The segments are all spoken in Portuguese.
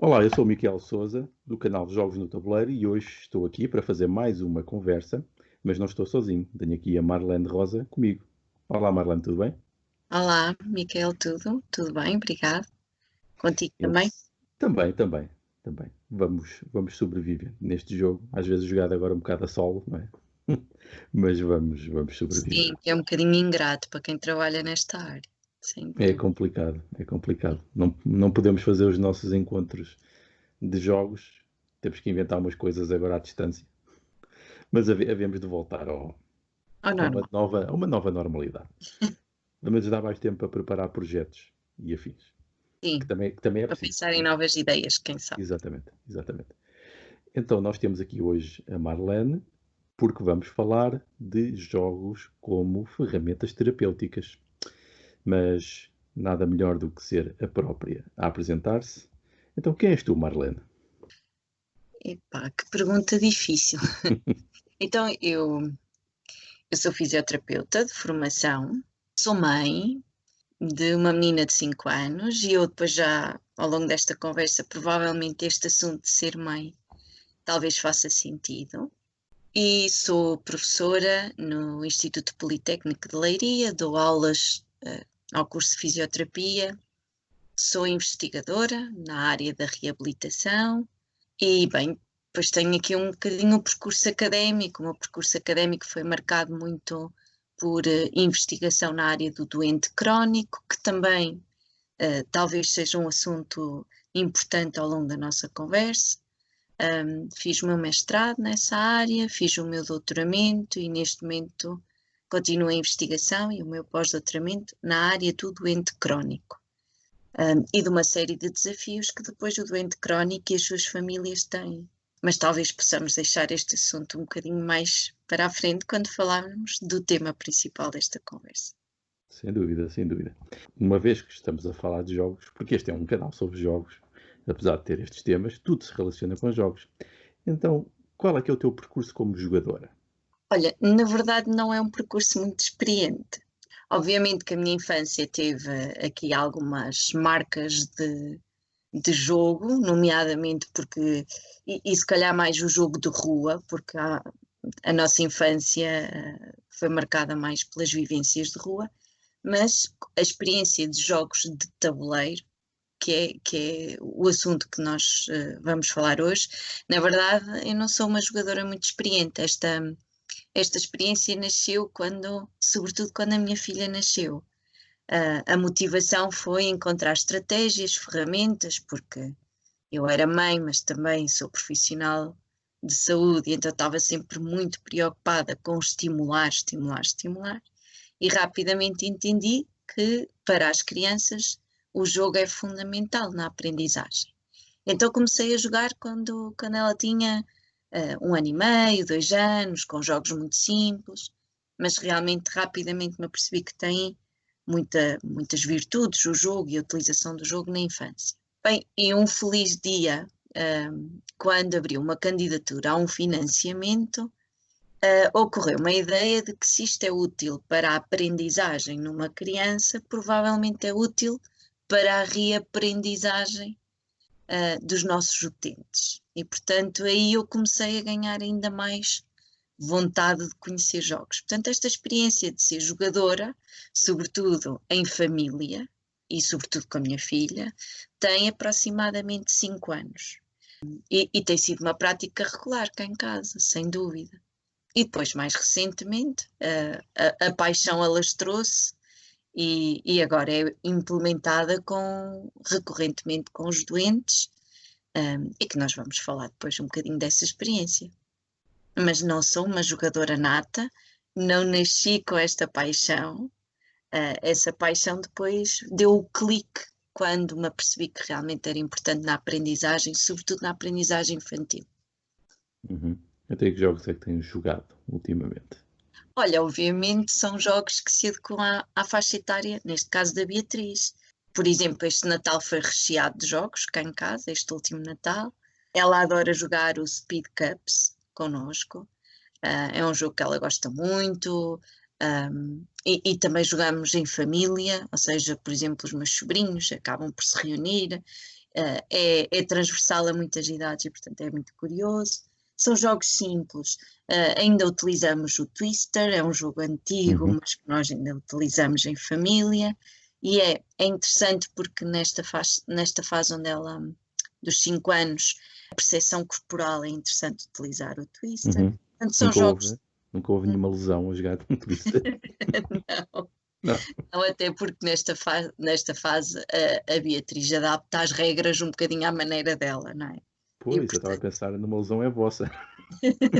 Olá, eu sou o Miquel Sousa, do canal Jogos no Tabuleiro, e hoje estou aqui para fazer mais uma conversa, mas não estou sozinho. Tenho aqui a Marlene Rosa comigo. Olá, Marlene, tudo bem? Olá, Miquel, tudo? Tudo bem? Obrigado. Contigo Eu também? também. Vamos sobreviver neste jogo, às vezes jogado agora um bocado a solo, não é? Mas vamos Sim, sobreviver. que é um bocadinho ingrato para quem trabalha nesta área, sem É dúvida. complicado, é complicado. Não podemos fazer os nossos encontros de jogos, temos que inventar umas coisas agora à distância, mas havemos de voltar Ou a uma normal. nova normalidade. Mas dá mais tempo para preparar projetos e afins, que Sim, também é para preciso. pensar em novas ideias, quem sabe. Exatamente. Então, nós temos aqui hoje a Marlene, porque vamos falar de jogos como ferramentas terapêuticas. Mas nada melhor do que ser a própria a apresentar-se. Então, quem és tu, Marlene? Epá, que pergunta difícil. Então, eu sou fisioterapeuta de formação, sou mãe de uma menina de 5 anos e eu depois já, ao longo desta conversa, provavelmente este assunto de ser mãe talvez faça sentido. E sou professora no Instituto Politécnico de Leiria, dou aulas ao curso de fisioterapia, sou investigadora na área da reabilitação e, bem, depois tenho aqui um bocadinho o percurso académico. O meu percurso académico foi marcado muito por investigação na área do doente crónico, que também talvez seja um assunto importante ao longo da nossa conversa. Fiz o meu mestrado nessa área, fiz o meu doutoramento e neste momento continuo a investigação e o meu pós-doutoramento na área do doente crónico. E de uma série de desafios que depois o doente crónico e as suas famílias têm. Mas talvez possamos deixar este assunto um bocadinho mais para a frente quando falarmos do tema principal desta conversa. Sem dúvida, sem dúvida. Uma vez que estamos a falar de jogos, porque este é um canal sobre jogos, apesar de ter estes temas, tudo se relaciona com jogos. Então, qual é que é o teu percurso como jogadora? Olha, na verdade não é um percurso muito experiente. Obviamente que a minha infância teve aqui algumas marcas de jogo, nomeadamente porque, e se calhar mais o jogo de rua, porque a nossa infância foi marcada mais pelas vivências de rua, mas a experiência de jogos de tabuleiro, que é o assunto que nós vamos falar hoje, na verdade eu não sou uma jogadora muito experiente. Esta experiência nasceu sobretudo quando a minha filha nasceu. A motivação foi encontrar estratégias, ferramentas, porque eu era mãe, mas também sou profissional de saúde, e então estava sempre muito preocupada com estimular, e rapidamente entendi que para as crianças o jogo é fundamental na aprendizagem. Então comecei a jogar quando ela tinha 1 ano e meio, 2 anos, com jogos muito simples, mas realmente rapidamente me apercebi que tem muitas virtudes o jogo e a utilização do jogo na infância. Bem, e um feliz dia, quando abriu uma candidatura a um financiamento, ocorreu uma ideia de que se isto é útil para a aprendizagem numa criança, provavelmente é útil para a reaprendizagem dos nossos utentes. E, portanto, aí eu comecei a ganhar ainda mais vontade de conhecer jogos. Portanto, esta experiência de ser jogadora, sobretudo em família e sobretudo com a minha filha, tem aproximadamente 5 anos. E tem sido uma prática regular cá em casa, sem dúvida. E depois, mais recentemente, a paixão alastrou-se e agora é implementada recorrentemente com os doentes, e que nós vamos falar depois um bocadinho dessa experiência. Mas não sou uma jogadora nata, não nasci com esta paixão. Essa paixão depois deu o clique quando me apercebi que realmente era importante na aprendizagem, sobretudo na aprendizagem infantil. Uhum. Até que jogos é que tens jogado ultimamente? Olha, obviamente são jogos que se adequam à faixa etária, neste caso da Beatriz. Por exemplo, este Natal foi recheado de jogos cá em casa, este último Natal. Ela adora jogar o Speed Cups connosco. É um jogo que ela gosta muito. E também jogamos em família, ou seja, por exemplo, os meus sobrinhos acabam por se reunir é transversal a muitas idades e, portanto, é muito curioso. São jogos simples. Ainda utilizamos o Twister, é um jogo antigo, mas que nós ainda utilizamos em família. E é interessante porque nesta fase onde ela, dos 5 anos, a percepção corporal é interessante utilizar o Twister. Portanto, são jogos... Nunca houve nenhuma lesão a jogar com Twister. Não. Não, até porque nesta fase a Beatriz adapta as regras um bocadinho à maneira dela, não é? Pois, eu estava a pensar numa lesão é vossa,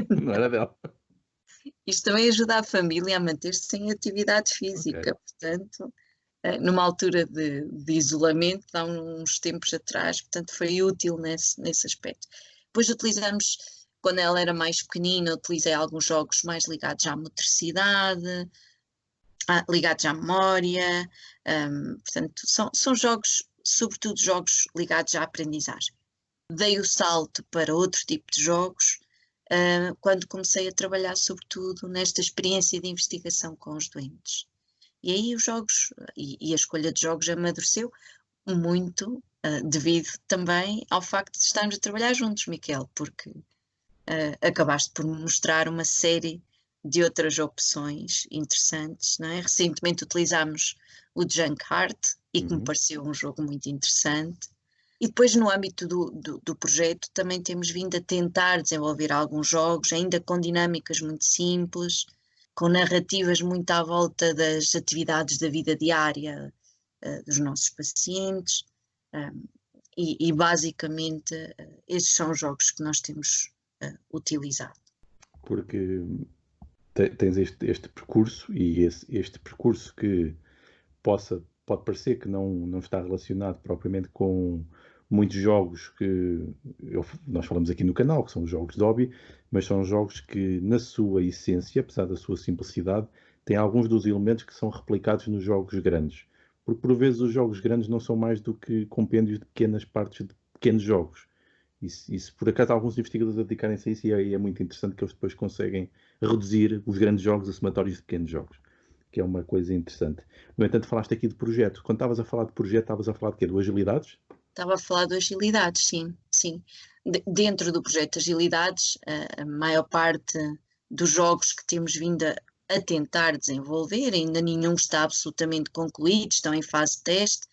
não era dela. Isto também ajuda a família a manter-se em atividade física, portanto, numa altura de isolamento, há uns tempos atrás, portanto foi útil nesse aspecto. Depois utilizamos, quando ela era mais pequenina, utilizei alguns jogos mais ligados à motricidade, ligados à memória, portanto, são jogos, sobretudo jogos ligados à aprendizagem. Dei o salto para outro tipo de jogos quando comecei a trabalhar, sobretudo, nesta experiência de investigação com os doentes. E aí os jogos, e a escolha de jogos amadureceu muito, devido também ao facto de estarmos a trabalhar juntos, Miquel, porque acabaste por me mostrar uma série de outras opções interessantes, não é? Recentemente utilizámos o Junk Heart e que me pareceu um jogo muito interessante. E depois no âmbito do projeto também temos vindo a tentar desenvolver alguns jogos, ainda com dinâmicas muito simples, com narrativas muito à volta das atividades da vida diária dos nossos pacientes, e basicamente estes são os jogos que nós temos utilizado. Porque tens este percurso, e este percurso que pode parecer que não está relacionado propriamente com muitos jogos que nós falamos aqui no canal, que são jogos de hobby, mas são jogos que, na sua essência, apesar da sua simplicidade, têm alguns dos elementos que são replicados nos jogos grandes. Porque, por vezes, os jogos grandes não são mais do que compêndios de pequenas partes de pequenos jogos. E se por acaso alguns investigadores dedicarem-se a isso, é muito interessante que eles depois conseguem reduzir os grandes jogos a somatórios de pequenos jogos, que é uma coisa interessante. No entanto, falaste aqui de projeto. Quando estavas a falar de projeto, estavas a falar de quê? De agilidades? Estava a falar de agilidades, sim. Dentro do projeto Agilidades, a maior parte dos jogos que temos vindo a tentar desenvolver, ainda nenhum está absolutamente concluído, estão em fase de teste,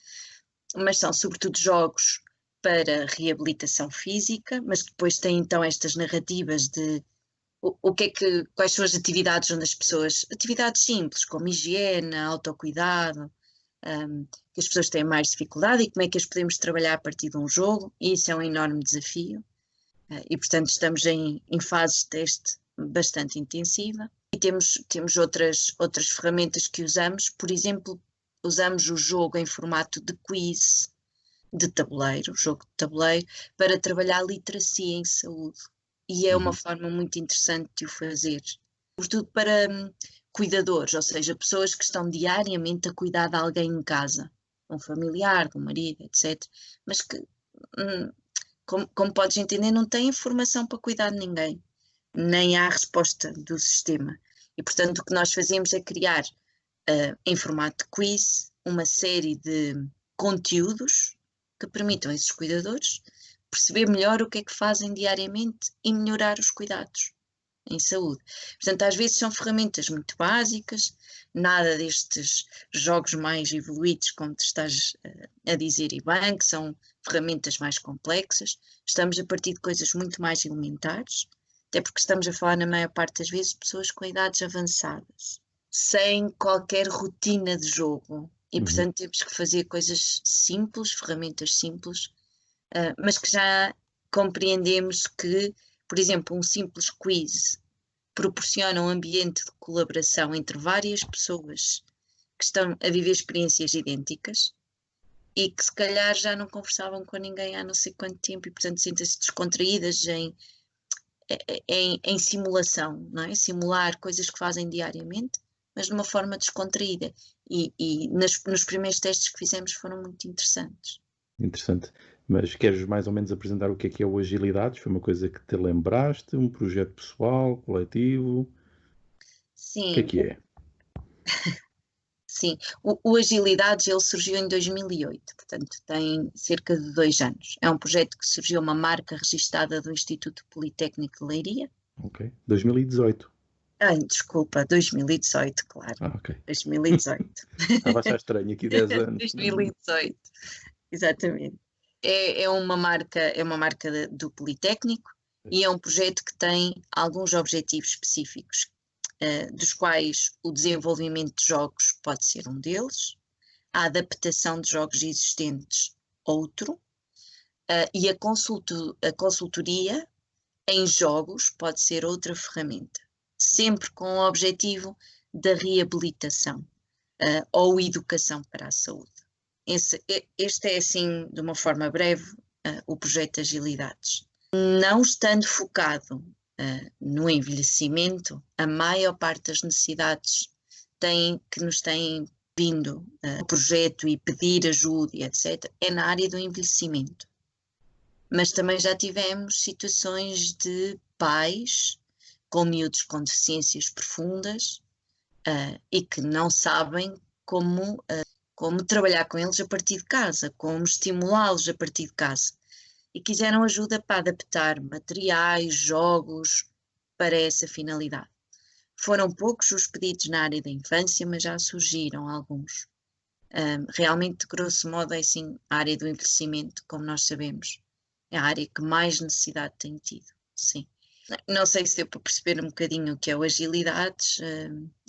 mas são sobretudo jogos para reabilitação física, mas depois têm então estas narrativas de quais são as atividades onde as pessoas, atividades simples, como higiene, autocuidado, que as pessoas têm mais dificuldade e como é que as podemos trabalhar a partir de um jogo, e isso é um enorme desafio, e portanto estamos em fase de teste bastante intensiva, e temos outras ferramentas que usamos, por exemplo, usamos o jogo em formato de quiz, de tabuleiro, jogo de tabuleiro, para trabalhar literacia em saúde, e é uma forma muito interessante de o fazer, sobretudo para cuidadores, ou seja, pessoas que estão diariamente a cuidar de alguém em casa, um familiar, de um marido, etc. Mas que, como podes entender, não têm informação para cuidar de ninguém, nem há resposta do sistema. E, portanto, o que nós fazemos é criar, em formato de quiz, uma série de conteúdos que permitam a esses cuidadores perceber melhor o que é que fazem diariamente e melhorar os cuidados em saúde. Portanto, às vezes são ferramentas muito básicas, nada destes jogos mais evoluídos, como te estás a dizer, e bem, que são ferramentas mais complexas. Estamos a partir de coisas muito mais elementares, até porque estamos a falar, na maior parte das vezes, de pessoas com idades avançadas, sem qualquer rotina de jogo. E, portanto, temos que fazer coisas simples, ferramentas simples, mas que já compreendemos que, por exemplo, um simples quiz proporciona um ambiente de colaboração entre várias pessoas que estão a viver experiências idênticas e que se calhar já não conversavam com ninguém há não sei quanto tempo e, portanto, sentem-se descontraídas em simulação, não é? Simular coisas que fazem diariamente, mas de uma forma descontraída. E nos primeiros testes que fizemos foram muito interessantes. Interessante. Mas queres mais ou menos apresentar o que é o Agilidades? Foi uma coisa que te lembraste? Um projeto pessoal, coletivo? Sim. O que é que é? Sim. O Agilidades, ele surgiu em 2008, portanto tem cerca de 2 anos. É um projeto que surgiu, uma marca registada do Instituto Politécnico de Leiria. Ok. 2018. Desculpa, 2018, claro. Ok. 2018. Estava a achar estranho aqui 10 anos. 2018, exatamente. É uma marca do Politécnico e é um projeto que tem alguns objetivos específicos, dos quais o desenvolvimento de jogos pode ser um deles, a adaptação de jogos existentes outro, e a consultoria em jogos pode ser outra ferramenta, sempre com o objetivo da reabilitação, ou educação para a saúde. Este é, assim, de uma forma breve, o projeto Agilidades. Não estando focado no envelhecimento, a maior parte das necessidades que nos têm vindo ao projeto e pedir ajuda, etc., é na área do envelhecimento. Mas também já tivemos situações de pais com miúdos com deficiências profundas e que não sabem como trabalhar com eles a partir de casa, como estimulá-los a partir de casa. E quiseram ajuda para adaptar materiais, jogos para essa finalidade. Foram poucos os pedidos na área da infância, mas já surgiram alguns. Realmente, de grosso modo, é assim, a área do envelhecimento, como nós sabemos, é a área que mais necessidade tem tido, sim. Não sei se deu para perceber um bocadinho o que é o Agilidades,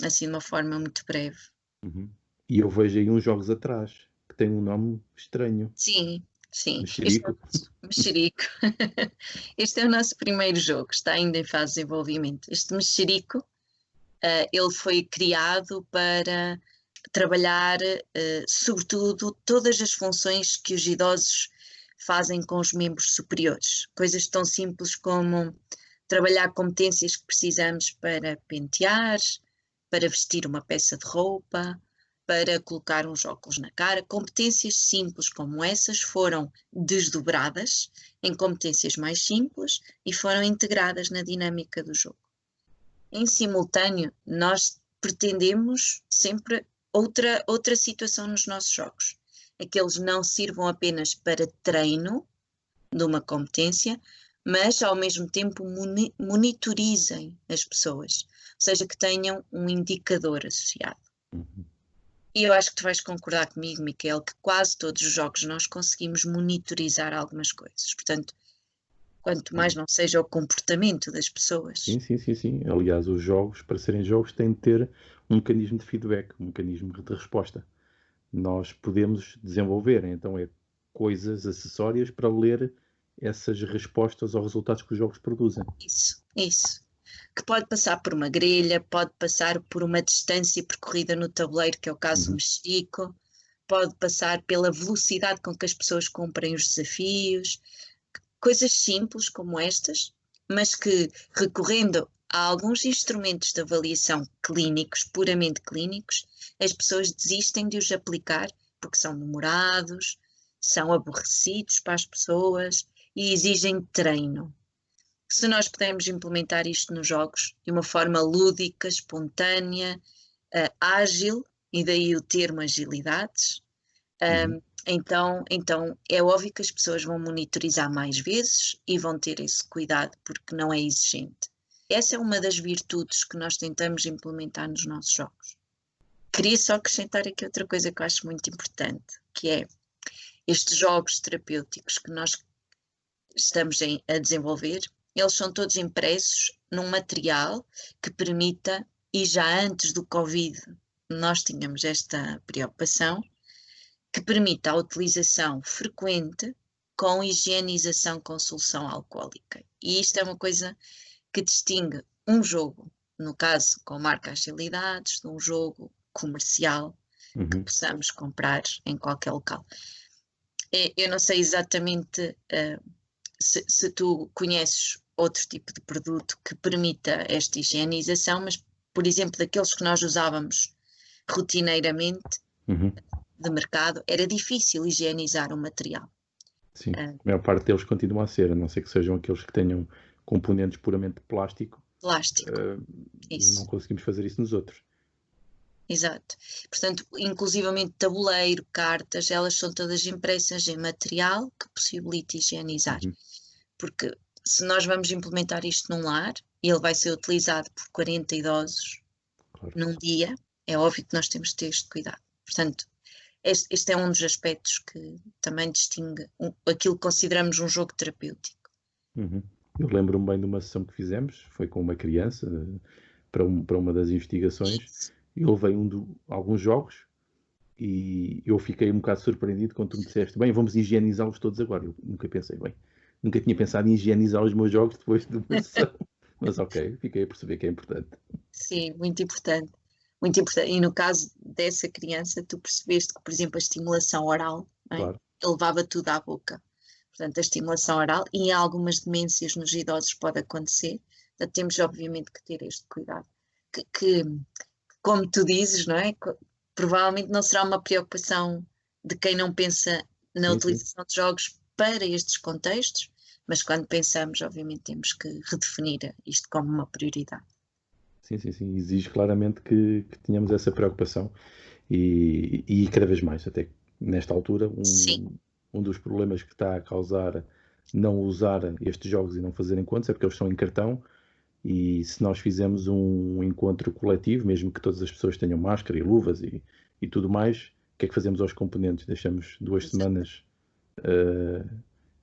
assim de uma forma muito breve. Uhum. E eu vejo aí uns jogos atrás, que têm um nome estranho. Sim. Mexerico. Mexerico. Este é o nosso primeiro jogo, está ainda em fase de desenvolvimento. Este Mexerico, ele foi criado para trabalhar, sobretudo, todas as funções que os idosos fazem com os membros superiores. Coisas tão simples como trabalhar competências que precisamos para pentear, para vestir uma peça de roupa, para colocar uns óculos na cara. Competências simples como essas foram desdobradas em competências mais simples e foram integradas na dinâmica do jogo. Em simultâneo, nós pretendemos sempre outra situação nos nossos jogos. É que eles não sirvam apenas para treino de uma competência, mas ao mesmo tempo monitorizem as pessoas, ou seja, que tenham um indicador associado. Uhum. E eu acho que tu vais concordar comigo, Miquel, que quase todos os jogos nós conseguimos monitorizar algumas coisas. Portanto, quanto mais não seja o comportamento das pessoas. Sim. Aliás, os jogos, para serem jogos, têm de ter um mecanismo de feedback, um mecanismo de resposta. Nós podemos desenvolver, então, coisas acessórias para ler essas respostas aos resultados que os jogos produzem. Isso. Que pode passar por uma grelha, pode passar por uma distância percorrida no tabuleiro, que é o caso do Mexerico, pode passar pela velocidade com que as pessoas cumprem os desafios, coisas simples como estas, mas que, recorrendo a alguns instrumentos de avaliação clínicos, puramente clínicos, as pessoas desistem de os aplicar porque são demorados, são aborrecidos para as pessoas e exigem treino. Se nós pudermos implementar isto nos jogos de uma forma lúdica, espontânea, ágil, e daí o termo agilidades, então é óbvio que as pessoas vão monitorizar mais vezes e vão ter esse cuidado porque não é exigente. Essa é uma das virtudes que nós tentamos implementar nos nossos jogos. Queria só acrescentar aqui outra coisa que eu acho muito importante, que é estes jogos terapêuticos que nós estamos a desenvolver, eles são todos impressos num material que permita, e já antes do Covid nós tínhamos esta preocupação, que permita a utilização frequente com higienização com solução alcoólica. E isto é uma coisa que distingue um jogo, no caso com marca Agilidades, de um jogo comercial que possamos comprar em qualquer local. Eu não sei exatamente se tu conheces outro tipo de produto que permita esta higienização, mas, por exemplo, daqueles que nós usávamos rotineiramente de mercado, era difícil higienizar o material. Sim, a maior parte deles continua a ser, a não ser que sejam aqueles que tenham componentes puramente de plástico. Plástico, isso. Não conseguimos fazer isso nos outros. exato. Portanto, inclusivamente tabuleiro, cartas, elas são todas impressas em material que possibilita higienizar. Uhum, Porque se nós vamos implementar isto num lar, e ele vai ser utilizado por 40 idosos claro. num dia, é óbvio que nós temos de ter este cuidado. Portanto, este é um dos aspectos que também distingue aquilo que consideramos um jogo terapêutico. Uhum. Eu lembro-me bem de uma sessão que fizemos, foi com uma criança, para uma das investigações, e eu levei alguns jogos e eu fiquei um bocado surpreendido quando tu me disseste, bem, vamos higienizá-los todos agora. Eu nunca pensei, bem, nunca tinha pensado em higienizar os meus jogos depois de uma sessão. Mas ok, fiquei a perceber que é importante. Sim, muito importante. Muito importante. E no caso dessa criança, tu percebeste que, por exemplo, a estimulação oral, não é? Claro. Ele levava tudo à boca. Portanto, a estimulação oral e em algumas demências nos idosos pode acontecer. Portanto, temos obviamente que ter este cuidado. Que, como tu dizes, não é? Provavelmente não será uma preocupação de quem não pensa na Sim, sim. utilização de jogos para estes contextos, mas quando pensamos, obviamente, temos que redefinir isto como uma prioridade. Sim, sim, sim. Exige claramente que tenhamos essa preocupação e cada vez mais, até que nesta altura, Sim, um dos problemas que está a causar não usar estes jogos e não fazerem contas é porque eles são em cartão e se nós fizermos um encontro coletivo, mesmo que todas as pessoas tenham máscara e luvas e tudo mais, o que é que fazemos aos componentes? Deixamos 2 semanas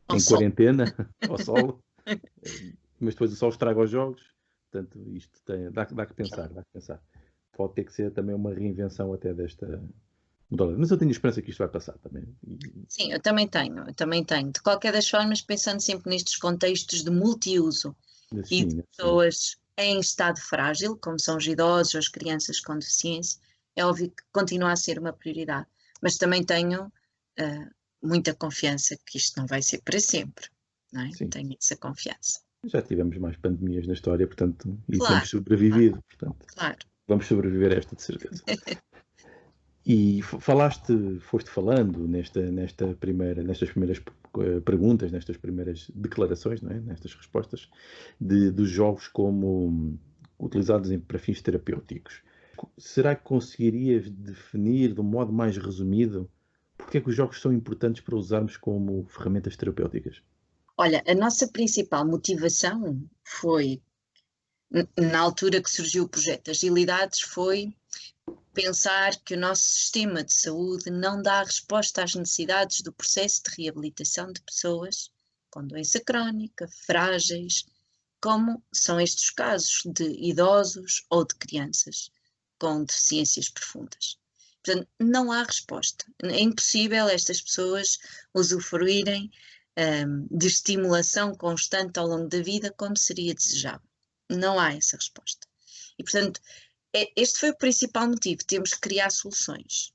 ao em sol. quarentena, ao sol, mas depois o sol estraga os jogos. Portanto, isto dá que pensar, dá que pensar. Pode ter que ser também uma reinvenção até desta modalidade. Mas eu tenho esperança que isto vai passar também. Sim, eu também tenho, eu também tenho. De qualquer das formas, pensando sempre nestes contextos de multiuso e de Sim, sim. pessoas em estado frágil, como são os idosos ou as crianças com deficiência, é óbvio que continua a ser uma prioridade. Mas também tenho muita confiança que isto não vai ser para sempre, não é? Sim. Tenho essa confiança. Já tivemos mais pandemias na história, portanto, e Claro, temos sobrevivido, portanto, claro. vamos sobreviver a esta de certeza. E foste falando nestas primeiras perguntas, nestas primeiras declarações, não é? Nestas respostas, dos jogos como utilizados para fins terapêuticos. Será que conseguirias definir de um modo mais resumido porque é que os jogos são importantes para usarmos como ferramentas terapêuticas? Olha, a nossa principal motivação foi, na altura que surgiu o projeto Agilidades, foi pensar que o nosso sistema de saúde não dá resposta às necessidades do processo de reabilitação de pessoas com doença crónica, frágeis, como são estes casos de idosos ou de crianças com deficiências profundas. Portanto, não há resposta. É impossível estas pessoas usufruírem de estimulação constante ao longo da vida como seria desejável. Não há essa resposta. E, portanto, este foi o principal motivo. Temos que criar soluções.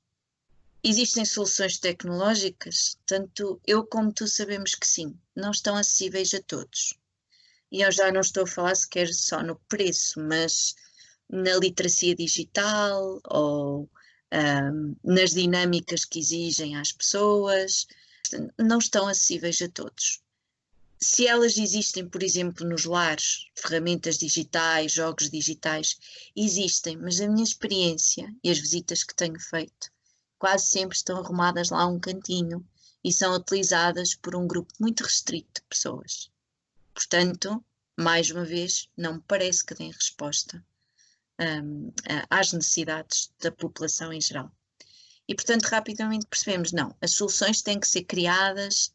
Existem soluções tecnológicas, tanto eu como tu sabemos que sim, não estão acessíveis a todos. E eu já não estou a falar sequer só no preço, mas na literacia digital ou nas dinâmicas que exigem às pessoas, não estão acessíveis a todos. Se elas existem, por exemplo, nos lares, ferramentas digitais, jogos digitais, existem, mas a minha experiência e as visitas que tenho feito quase sempre estão arrumadas lá a um cantinho e são utilizadas por um grupo muito restrito de pessoas. Portanto, mais uma vez, não me parece que deem resposta às necessidades da população em geral. E, portanto, rapidamente percebemos, não, as soluções têm que ser criadas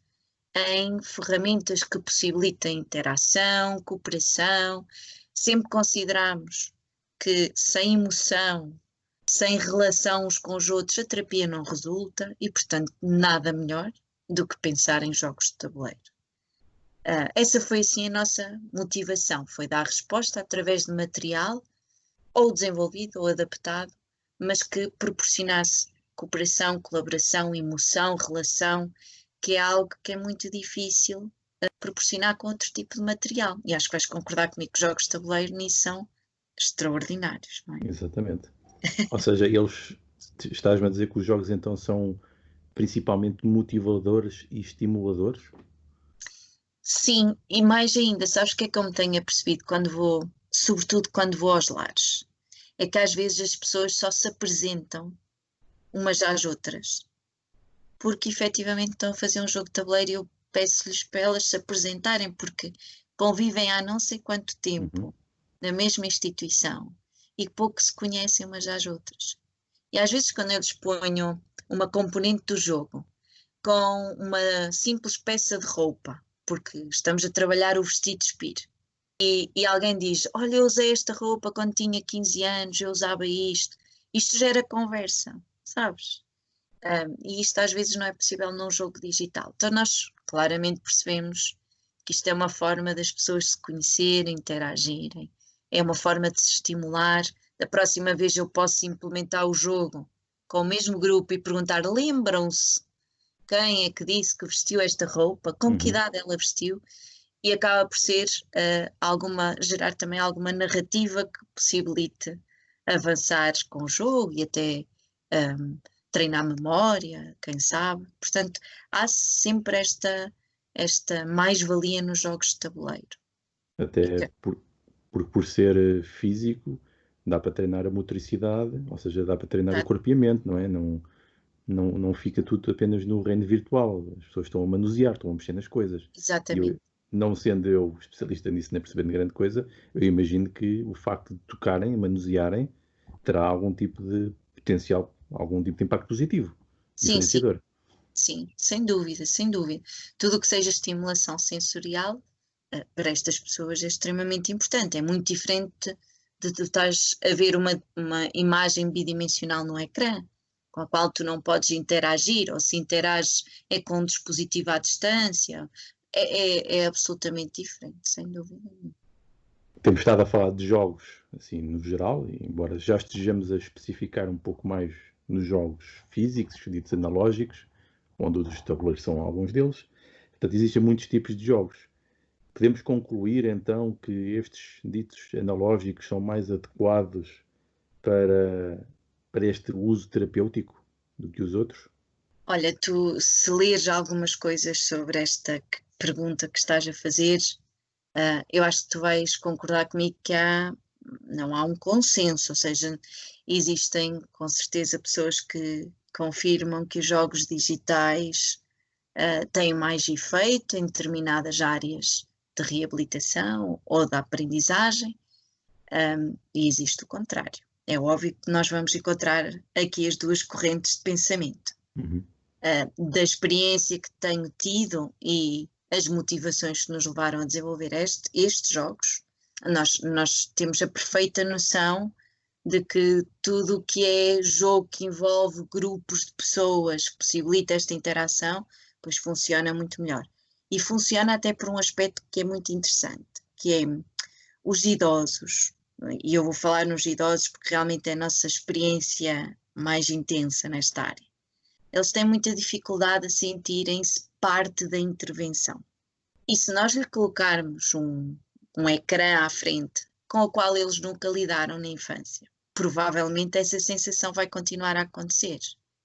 em ferramentas que possibilitem interação, cooperação. Sempre consideramos que sem emoção, sem relação uns com os outros, a terapia não resulta e, portanto, nada melhor do que pensar em jogos de tabuleiro. Essa foi, assim, a nossa motivação, foi dar resposta através de material ou desenvolvido ou adaptado, mas que proporcionasse cooperação, colaboração, emoção, relação, que é algo que é muito difícil proporcionar com outro tipo de material. E acho que vais concordar comigo que jogos de tabuleiro nisso são extraordinários, não é? Exatamente. Ou seja, estás-me a dizer que os jogos então são principalmente motivadores e estimuladores? Sim, e mais ainda, sabes o que é que eu me tenho apercebido quando vou, sobretudo quando vou aos lares? é que às vezes as pessoas só se apresentam umas às outras, porque efetivamente estão a fazer um jogo de tabuleiro e eu peço-lhes para elas se apresentarem, porque convivem há não sei quanto tempo na mesma instituição e pouco se conhecem umas às outras. E às vezes quando eu lhes ponho uma componente do jogo com uma simples peça de roupa, porque estamos a trabalhar o vestido espírito, e alguém diz, olha, eu usei esta roupa quando tinha 15 anos, eu usava isto gera conversa, sabes? E isto às vezes não é possível num jogo digital. Então nós claramente percebemos que isto é uma forma das pessoas se conhecerem, interagirem, é uma forma de se estimular. Da próxima vez eu posso implementar o jogo com o mesmo grupo e perguntar, lembram-se quem é que disse que vestiu esta roupa, com que idade ela vestiu, e acaba por ser gerar também alguma narrativa que possibilite avançar com o jogo e até treinar memória, quem sabe. Portanto, há sempre esta mais-valia nos jogos de tabuleiro. Até por ser físico, dá para treinar a motricidade, ou seja, dá para treinar o corpo e a mente, não é? Não fica tudo apenas no reino virtual. As pessoas estão a manusear, estão a mexer nas coisas. Exatamente. E não sendo eu especialista nisso, nem percebendo grande coisa, eu imagino que o facto de tocarem, manusearem, terá algum tipo de potencial, algum tipo de impacto positivo, diferenciador. Sim, sem dúvida, sem dúvida. Tudo o que seja estimulação sensorial, para estas pessoas é extremamente importante. É muito diferente de tu estás a ver uma imagem bidimensional no ecrã, com a qual tu não podes interagir, ou se interages é com um dispositivo à distância. É absolutamente diferente, sem dúvida nenhuma. Temos estado a falar de jogos, assim, no geral, embora já estejamos a especificar um pouco mais nos jogos físicos, ditos analógicos, onde os tabuleiros são alguns deles. Portanto, existem muitos tipos de jogos. Podemos concluir, então, que estes ditos analógicos são mais adequados para este uso terapêutico do que os outros? Olha, tu se leres algumas coisas sobre esta pergunta que estás a fazer, eu acho que tu vais concordar comigo que não há um consenso, ou seja, existem com certeza pessoas que confirmam que os jogos digitais têm mais efeito em determinadas áreas de reabilitação ou de aprendizagem, e existe o contrário. É óbvio que nós vamos encontrar aqui as duas correntes de pensamento. Da experiência que tenho tido e as motivações que nos levaram a desenvolver estes jogos, nós temos a perfeita noção de que tudo o que é jogo que envolve grupos de pessoas, que possibilita esta interação, pois funciona muito melhor. E funciona até por um aspecto que é muito interessante, que é os idosos, e eu vou falar nos idosos porque realmente é a nossa experiência mais intensa nesta área. Eles têm muita dificuldade a sentirem-se parte da intervenção. E se nós lhe colocarmos um ecrã à frente com o qual eles nunca lidaram na infância, provavelmente essa sensação vai continuar a acontecer.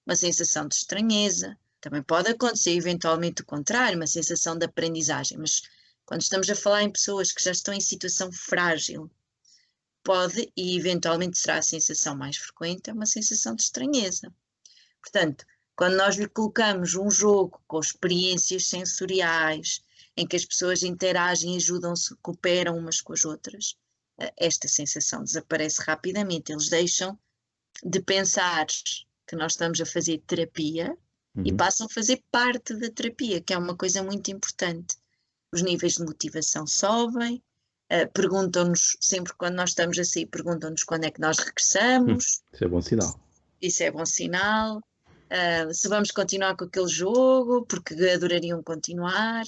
Uma sensação de estranheza, também pode acontecer eventualmente o contrário, uma sensação de aprendizagem, mas quando estamos a falar em pessoas que já estão em situação frágil, pode e eventualmente será a sensação mais frequente, é uma sensação de estranheza. Portanto, quando nós lhe colocamos um jogo com experiências sensoriais, em que as pessoas interagem, ajudam-se, cooperam umas com as outras, esta sensação desaparece rapidamente. Eles deixam de pensar que nós estamos a fazer terapia e passam a fazer parte da terapia, que é uma coisa muito importante. Os níveis de motivação sobem, perguntam-nos, sempre quando nós estamos a sair, perguntam-nos quando é que nós regressamos. Isso é bom sinal. Isso é bom sinal. Se vamos continuar com aquele jogo, porque adorariam continuar,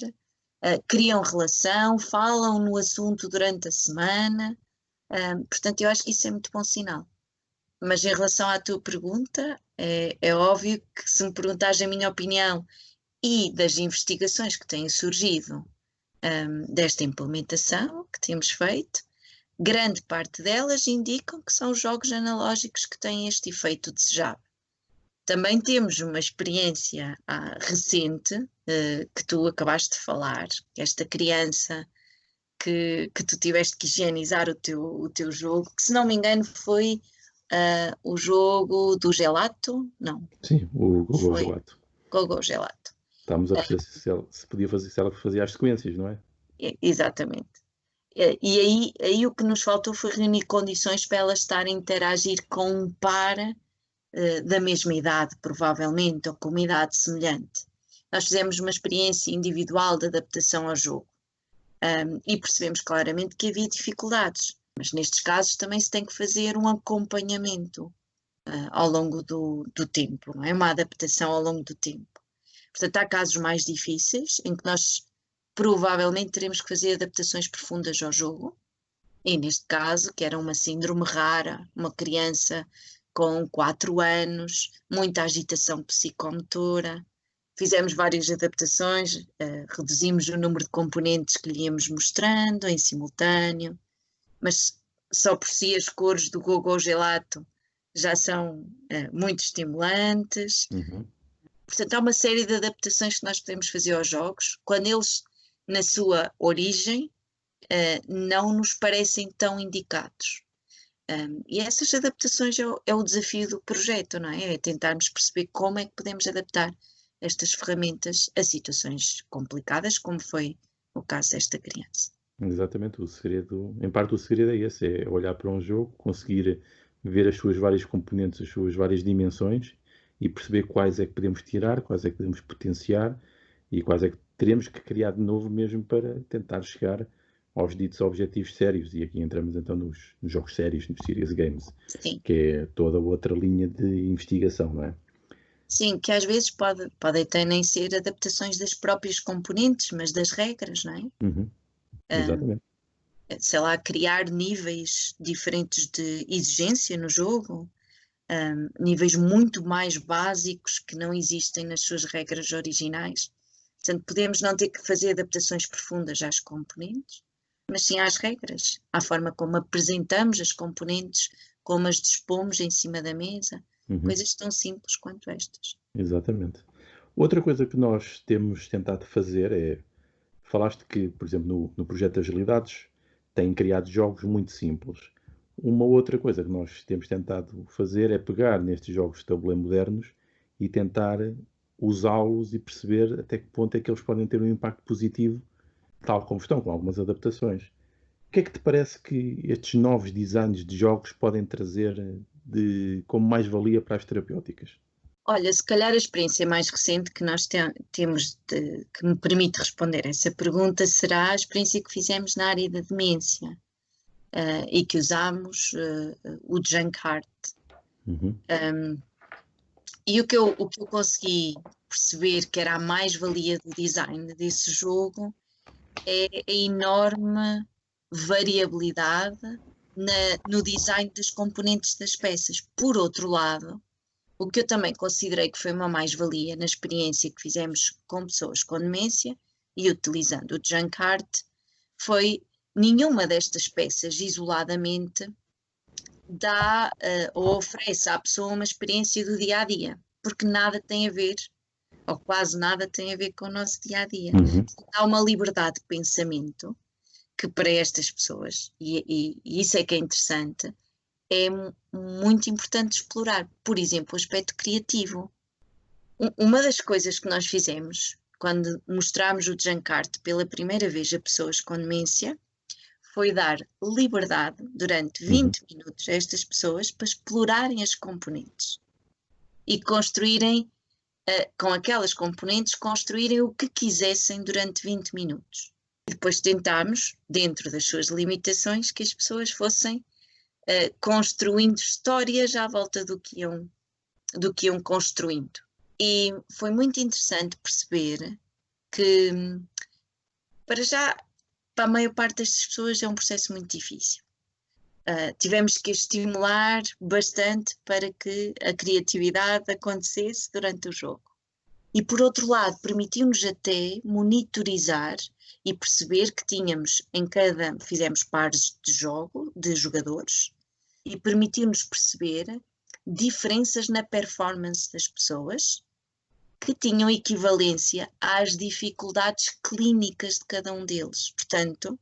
criam relação, falam no assunto durante a semana, portanto eu acho que isso é muito bom sinal. Mas em relação à tua pergunta, é óbvio que se me perguntares a minha opinião e das investigações que têm surgido desta implementação que temos feito, grande parte delas indicam que são os jogos analógicos que têm este efeito desejado. Também temos uma experiência recente, que tu acabaste de falar, que esta criança que tu tiveste que higienizar o teu jogo, que se não me engano foi o jogo do gelato, não, Sim, o Gogo foi Gelato. Gogo Gelato. Estávamos a perceber se podia fazer, se ela fazia as sequências, não é? Exatamente. E aí o que nos faltou foi reunir condições para ela estar a interagir com um par da mesma idade, provavelmente, ou com uma idade semelhante. Nós fizemos uma experiência individual de adaptação ao jogo, e percebemos claramente que havia dificuldades, mas nestes casos também se tem que fazer um acompanhamento ao longo do tempo, não é? Uma adaptação ao longo do tempo. Portanto, há casos mais difíceis em que nós provavelmente teremos que fazer adaptações profundas ao jogo, e neste caso, que era uma síndrome rara, uma criança com 4 anos, muita agitação psicomotora. Fizemos várias adaptações, reduzimos o número de componentes que lhe íamos mostrando em simultâneo, mas só por si as cores do Gogo Gelato já são muito estimulantes. Uhum. Portanto, há uma série de adaptações que nós podemos fazer aos jogos, quando eles, na sua origem, não nos parecem tão indicados. E essas adaptações é o desafio do projeto, não é? É tentarmos perceber como é que podemos adaptar estas ferramentas a situações complicadas, como foi o caso desta criança. Exatamente, o segredo, em parte o segredo é esse, é olhar para um jogo, conseguir ver as suas várias componentes, as suas várias dimensões e perceber quais é que podemos tirar, quais é que podemos potenciar e quais é que teremos que criar de novo mesmo para tentar chegar aos ditos objetivos sérios. E aqui entramos então nos jogos sérios, nos serious games, Sim, que é toda outra linha de investigação, não é? sim, que às vezes podem até nem ser adaptações das próprias componentes, mas das regras, não é? Uhum, exatamente. Sei lá, criar níveis diferentes de exigência no jogo, níveis muito mais básicos que não existem nas suas regras originais. Portanto, podemos não ter que fazer adaptações profundas às componentes, mas sim às regras, à forma como apresentamos as componentes, como as dispomos em cima da mesa, Uhum. coisas tão simples quanto estas. Exatamente. Outra coisa que nós temos tentado fazer é, falaste que, por exemplo, no projeto de agilidades, têm criado jogos muito simples. Uma outra coisa que nós temos tentado fazer é pegar nestes jogos de tabuleiro modernos e tentar usá-los e perceber até que ponto é que eles podem ter um impacto positivo, tal como estão, com algumas adaptações. O que é que te parece que estes novos designs de jogos podem trazer como mais-valia para as terapêuticas? Olha, se calhar a experiência mais recente que nós temos, que me permite responder essa pergunta, será a experiência que fizemos na área da demência, e que usámos o Junk Heart. Uhum. E o que eu consegui perceber que era a mais-valia do design desse jogo é a enorme variabilidade no design das componentes das peças. Por outro lado, o que eu também considerei que foi uma mais-valia na experiência que fizemos com pessoas com demência e utilizando o Junk Art foi nenhuma destas peças isoladamente dá ou oferece à pessoa uma experiência do dia a dia, porque nada tem a ver, ou quase nada tem a ver com o nosso dia a dia. Uhum. Há uma liberdade de pensamento que para estas pessoas, e isso é que é interessante, é muito importante explorar. Por exemplo, o aspecto criativo. Uma das coisas que nós fizemos quando mostramos o Junk Art pela primeira vez a pessoas com demência foi dar liberdade durante 20 minutos a estas pessoas para explorarem as componentes e construírem, com aquelas componentes, construírem o que quisessem durante 20 minutos. E depois tentámos, dentro das suas limitações, que as pessoas fossem construindo histórias à volta do que iam construindo. E foi muito interessante perceber que, para já, para a maior parte destas pessoas é um processo muito difícil. Tivemos que estimular bastante para que a criatividade acontecesse durante o jogo. E, por outro lado, permitiu-nos até monitorizar e perceber que fizemos pares de jogo, de jogadores, e permitiu-nos perceber diferenças na performance das pessoas que tinham equivalência às dificuldades clínicas de cada um deles. Portanto,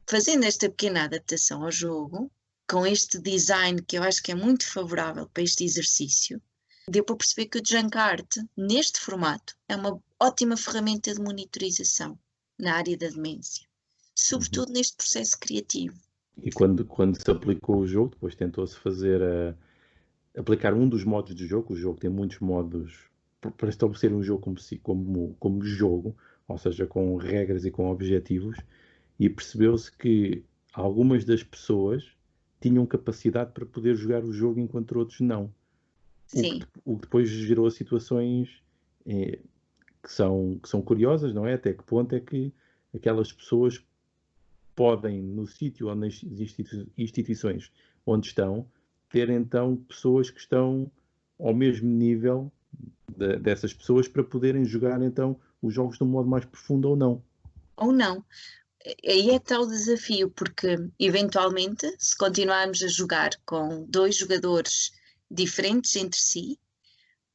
fazendo esta pequena adaptação ao jogo, com este design que eu acho que é muito favorável para este exercício, deu para perceber que o Junkart, neste formato, é uma ótima ferramenta de monitorização na área da demência, sobretudo neste processo criativo. E quando se aplicou o jogo, depois tentou-se aplicar um dos modos de jogo. O jogo tem muitos modos para estabelecer um jogo como jogo, ou seja, com regras e com objetivos, e percebeu-se que algumas das pessoas tinham capacidade para poder jogar o jogo enquanto outros não. Sim. O que depois gerou situações que são curiosas, não é? Até que ponto é que aquelas pessoas podem, no sítio ou nas instituições onde estão, ter então pessoas que estão ao mesmo nível dessas pessoas para poderem jogar então os jogos de um modo mais profundo ou não. Ou não. Aí é tal desafio, porque eventualmente, se continuarmos a jogar com 2 jogadores diferentes entre si,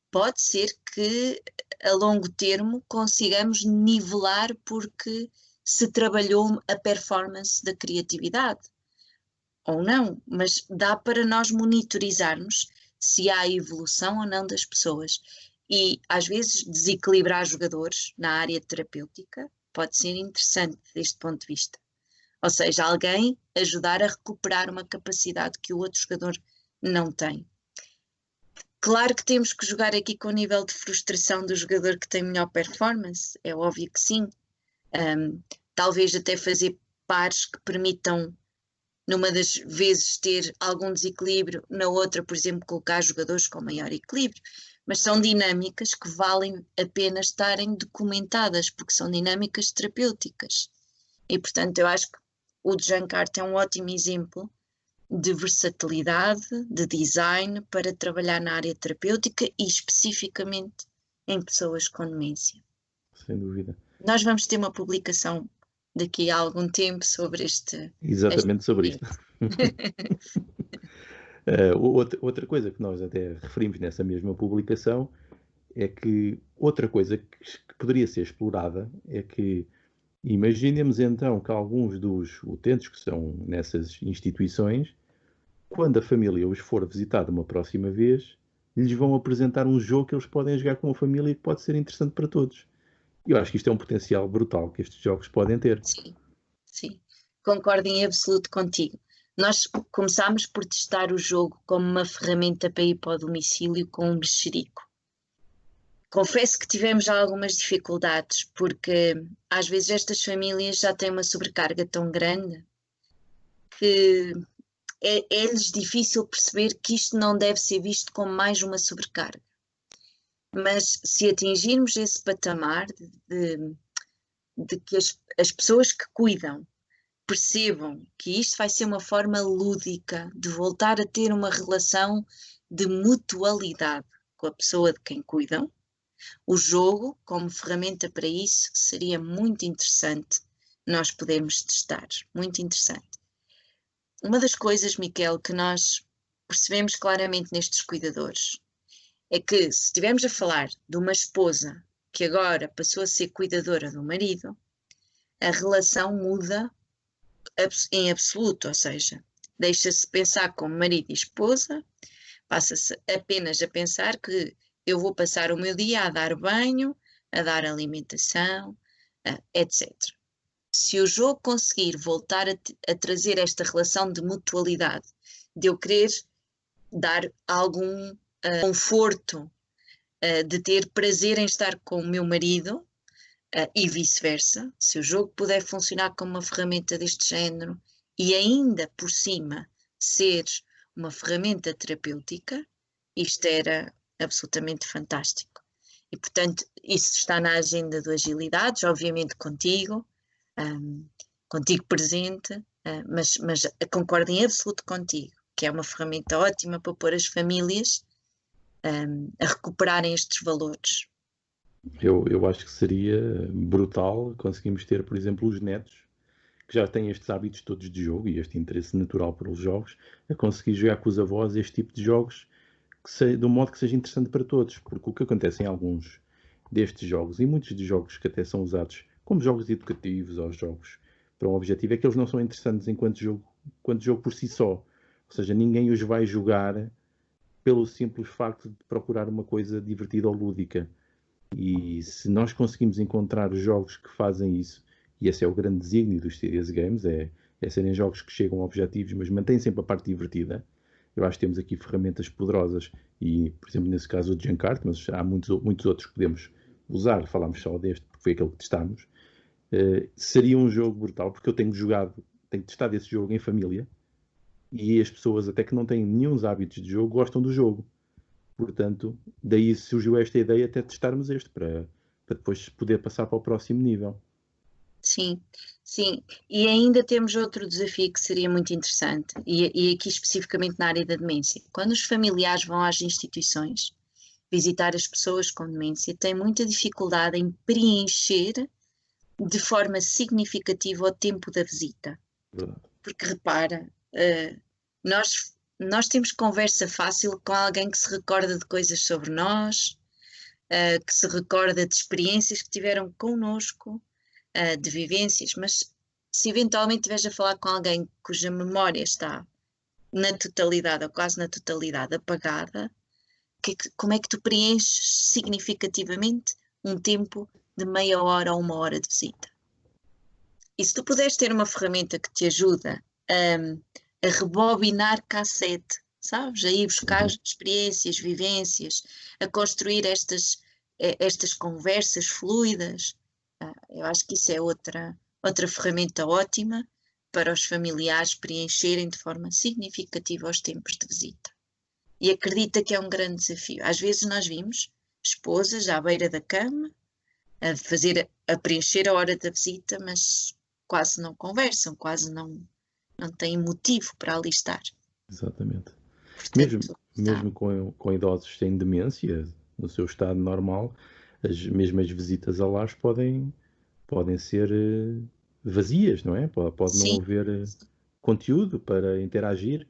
pode ser que a longo termo consigamos nivelar porque se trabalhou a performance da criatividade. Ou não, mas dá para nós monitorizarmos se há evolução ou não das pessoas. E às vezes desequilibrar jogadores na área terapêutica pode ser interessante deste ponto de vista. Ou seja, alguém ajudar a recuperar uma capacidade que o outro jogador não tem. Claro que temos que jogar aqui com o nível de frustração do jogador que tem melhor performance, é óbvio que sim. Talvez até fazer pares que permitam, numa das vezes, ter algum desequilíbrio, na outra, por exemplo, colocar jogadores com maior equilíbrio. Mas são dinâmicas que valem a pena estarem documentadas, porque são dinâmicas terapêuticas. E, portanto, eu acho que o Junkart é um ótimo exemplo de versatilidade, de design para trabalhar na área terapêutica e especificamente em pessoas com demência. Sem dúvida. Nós vamos ter uma publicação daqui a algum tempo sobre Exatamente sobre isto. Outra coisa que nós até referimos nessa mesma publicação é que outra coisa que poderia ser explorada é que imaginemos então que alguns dos utentes que estão nessas instituições, quando a família os for visitar uma próxima vez, lhes vão apresentar um jogo que eles podem jogar com a família e que pode ser interessante para todos. E eu acho que isto é um potencial brutal que estes jogos podem ter. Sim, sim. Concordo em absoluto contigo. Nós começámos por testar o jogo como uma ferramenta para ir para o domicílio com um mexerico. Confesso que tivemos algumas dificuldades, porque às vezes estas famílias já têm uma sobrecarga tão grande que é-lhes difícil perceber que isto não deve ser visto como mais uma sobrecarga. Mas se atingirmos esse patamar de que as pessoas que cuidam percebam que isto vai ser uma forma lúdica de voltar a ter uma relação de mutualidade com a pessoa de quem cuidam, o jogo, como ferramenta para isso, seria muito interessante nós podermos testar. Muito interessante. Uma das coisas, Miquel, que nós percebemos claramente nestes cuidadores é que, se estivermos a falar de uma esposa que agora passou a ser cuidadora do marido, a relação muda em absoluto, ou seja, deixa-se pensar como marido e esposa, passa-se apenas a pensar que eu vou passar o meu dia a dar banho, a dar alimentação, etc. Se o jogo conseguir voltar a trazer esta relação de mutualidade, de eu querer dar algum conforto, de ter prazer em estar com o meu marido, e vice-versa, se o jogo puder funcionar como uma ferramenta deste género e ainda por cima ser uma ferramenta terapêutica, isto era absolutamente fantástico. E, portanto, isso está na agenda do Agilidades, obviamente contigo presente, mas concordo em absoluto contigo, que é uma ferramenta ótima para pôr as famílias a recuperarem estes valores. Eu acho que seria brutal conseguimos ter, por exemplo, os netos, que já têm estes hábitos todos de jogo e este interesse natural pelos jogos, a conseguir jogar com os avós este tipo de jogos de um modo que seja interessante para todos. Porque o que acontece em alguns destes jogos, e muitos de jogos que até são usados como jogos educativos ou jogos para um objetivo, é que eles não são interessantes enquanto jogo por si só. Ou Ou seja, ninguém os vai jogar pelo simples facto de procurar uma coisa divertida ou lúdica. E se nós conseguimos encontrar jogos que fazem isso, e esse é o grande desígnio dos serious games, é serem jogos que chegam a objetivos, mas mantêm sempre a parte divertida. Eu acho que temos aqui ferramentas poderosas e, por exemplo, nesse caso o Junkart, mas há muitos outros que podemos usar. Falámos só deste, porque foi aquele que testámos. Seria um jogo brutal, porque eu tenho testado esse jogo em família e as pessoas, até que não têm nenhum hábitos de jogo, gostam do jogo. Portanto, daí surgiu esta ideia até testarmos este, para depois poder passar para o próximo nível. Sim, sim. E ainda temos outro desafio que seria muito interessante, e aqui especificamente na área da demência. Quando os familiares vão às instituições visitar as pessoas com demência, têm muita dificuldade em preencher de forma significativa o tempo da visita. Verdade. Porque repara, nós temos conversa fácil com alguém que se recorda de coisas sobre nós, que se recorda de experiências que tiveram connosco, de vivências, mas se eventualmente estiveres a falar com alguém cuja memória está na totalidade ou quase na totalidade apagada, como é que tu preenches significativamente um tempo de meia hora ou uma hora de visita? E se tu puderes ter uma ferramenta que te ajuda a rebobinar cassete, sabes? A ir buscar experiências, vivências, a construir estas conversas fluidas, eu acho que isso é outra ferramenta ótima para os familiares preencherem de forma significativa os tempos de visita. E acredita que é um grande desafio. Às vezes nós vimos esposas à beira da cama a preencher a hora da visita, mas quase não conversam, quase não têm motivo para ali estar. Exatamente. Portanto, Mesmo com idosos sem demência, no seu estado normal, mesmo as visitas a lares podem ser vazias, não é? Pode não sim, haver conteúdo para interagir.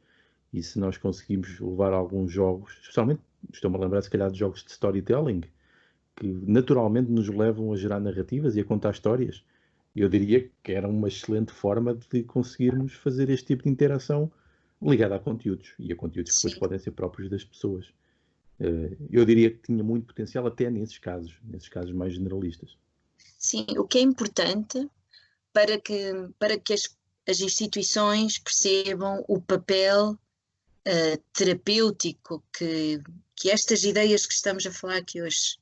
E se nós conseguimos levar alguns jogos, especialmente, estou-me a lembrar se calhar de jogos de storytelling, que naturalmente nos levam a gerar narrativas e a contar histórias, eu diria que era uma excelente forma de conseguirmos fazer este tipo de interação ligada a conteúdos, e a conteúdos que depois sim. podem ser próprios das pessoas. Eu diria que tinha muito potencial até nesses casos mais generalistas. Sim, o que é importante para que as instituições percebam o papel terapêutico que estas ideias que estamos a falar aqui hoje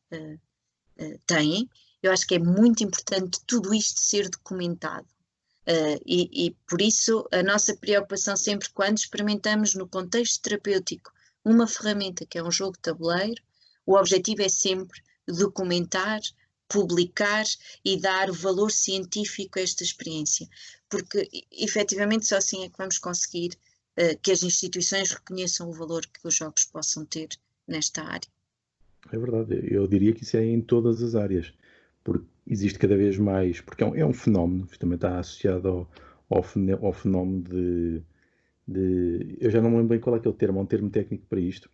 têm. Eu acho que é muito importante tudo isto ser documentado. E por isso a nossa preocupação sempre quando experimentamos no contexto terapêutico uma ferramenta que é um jogo de tabuleiro, o objetivo é sempre documentar, publicar e dar valor científico a esta experiência, porque efetivamente só assim é que vamos conseguir que as instituições reconheçam o valor que os jogos possam ter nesta área. É verdade, eu diria que isso é em todas as áreas, porque existe cada vez mais, porque é um fenómeno, que também está associado ao fenómeno eu já não me lembro bem qual é que é o termo, há um termo técnico para isto,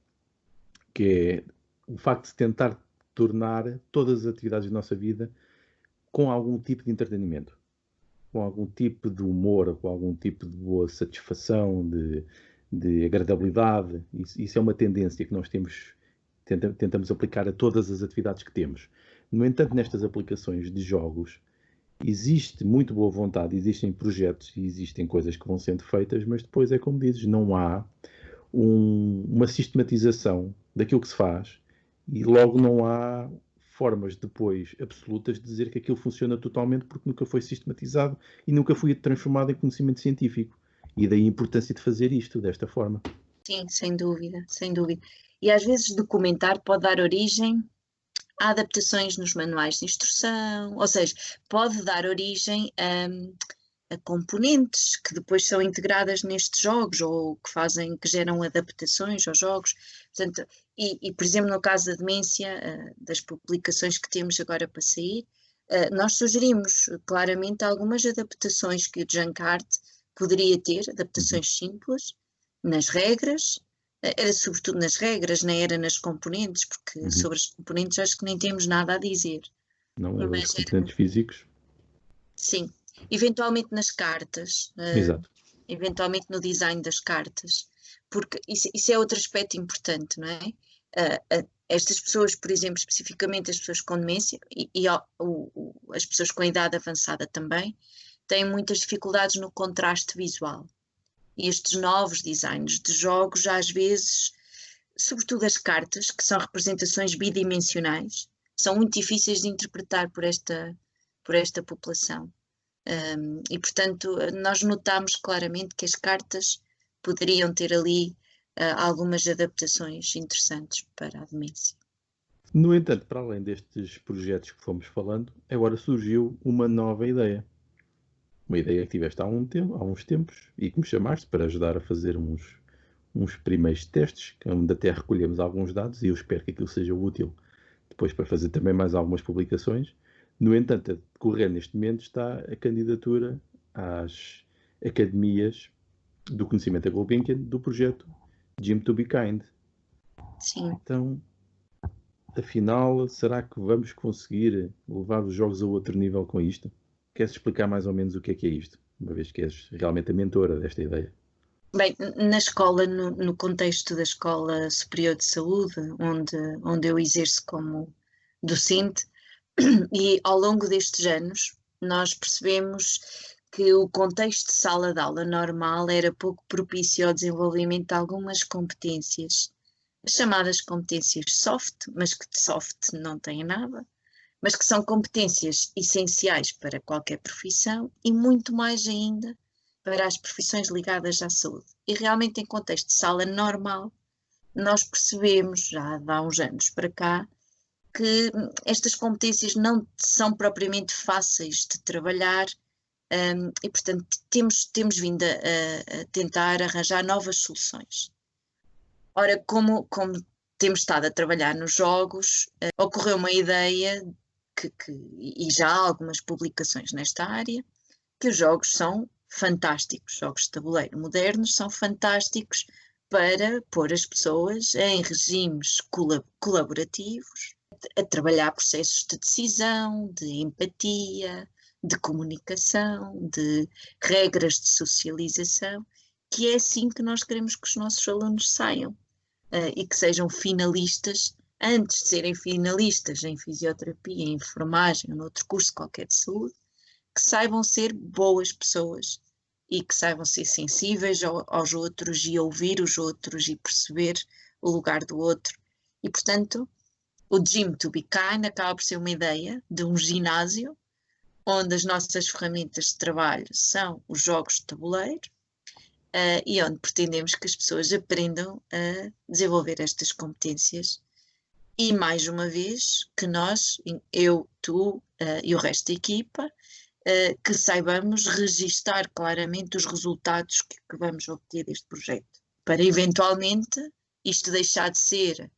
que é o facto de tentar tornar todas as atividades da nossa vida com algum tipo de entretenimento, com algum tipo de humor, com algum tipo de boa satisfação, de agradabilidade. Isso é uma tendência que nós tentamos aplicar a todas as atividades que temos. No entanto, nestas aplicações de jogos, existe muito boa vontade, existem projetos e existem coisas que vão sendo feitas, mas depois é como dizes, não há uma sistematização daquilo que se faz e logo não há formas depois absolutas de dizer que aquilo funciona totalmente porque nunca foi sistematizado e nunca foi transformado em conhecimento científico. E daí a importância de fazer isto desta forma. Sim, sem dúvida, sem dúvida. E às vezes documentar pode dar origem a adaptações nos manuais de instrução, ou seja, pode dar origem a componentes que depois são integradas nestes jogos ou que geram adaptações aos jogos. Portanto, por exemplo, no caso da demência, das publicações que temos agora para sair, nós sugerimos claramente algumas adaptações que o Junkart poderia ter, adaptações simples, nas regras, era sobretudo nas regras, nem era nas componentes, porque sobre as componentes acho que nem temos nada a dizer. Não, é os componentes físicos. Sim, eventualmente nas cartas, Exato. eventualmente no design das cartas, porque isso é outro aspecto importante, não é? Estas pessoas, por exemplo, especificamente as pessoas com demência e as pessoas com idade avançada também, têm muitas dificuldades no contraste visual. E estes novos designs de jogos, às vezes, sobretudo as cartas, que são representações bidimensionais, são muito difíceis de interpretar por esta população. E, portanto, nós notamos claramente que as cartas poderiam ter ali algumas adaptações interessantes para a demência. No entanto, para além destes projetos que fomos falando, agora surgiu uma nova ideia. Uma ideia que tiveste há uns tempos e que me chamaste para ajudar a fazer uns primeiros testes, onde até recolhemos alguns dados e eu espero que aquilo seja útil depois para fazer também mais algumas publicações. No entanto, a decorrer neste momento está a candidatura às academias do conhecimento da Gulbenkian do projeto Gym to be Kind. Sim. Então, afinal, será que vamos conseguir levar os jogos a outro nível com isto? Queres explicar mais ou menos o que é isto? Uma vez que és realmente a mentora desta ideia. Bem, na escola, no contexto da Escola Superior de Saúde, onde eu exerço como docente, e ao longo destes anos nós percebemos que o contexto de sala de aula normal era pouco propício ao desenvolvimento de algumas competências, as chamadas competências soft, mas que de soft não têm nada, mas que são competências essenciais para qualquer profissão e muito mais ainda para as profissões ligadas à saúde. E realmente em contexto de sala normal, nós percebemos, já há uns anos para cá, que estas competências não são propriamente fáceis de trabalhar e, portanto, temos vindo a tentar arranjar novas soluções. Ora, como temos estado a trabalhar nos jogos, ocorreu uma ideia, e já há algumas publicações nesta área, que os jogos são fantásticos, jogos de tabuleiro modernos são fantásticos para pôr as pessoas em regimes colaborativos, a trabalhar processos de decisão, de empatia, de comunicação, de regras de socialização, que é assim que nós queremos que os nossos alunos saiam e que sejam finalistas, antes de serem finalistas em fisioterapia, em enfermagem ou noutro curso qualquer de saúde, que saibam ser boas pessoas e que saibam ser sensíveis aos outros e ouvir os outros e perceber o lugar do outro. E, portanto, o Gym to be Kind acaba por ser uma ideia de um ginásio onde as nossas ferramentas de trabalho são os jogos de tabuleiro e onde pretendemos que as pessoas aprendam a desenvolver estas competências e, mais uma vez, que nós, eu, tu e o resto da equipa, que saibamos registar claramente os resultados que vamos obter deste projeto, para eventualmente isto deixar de ser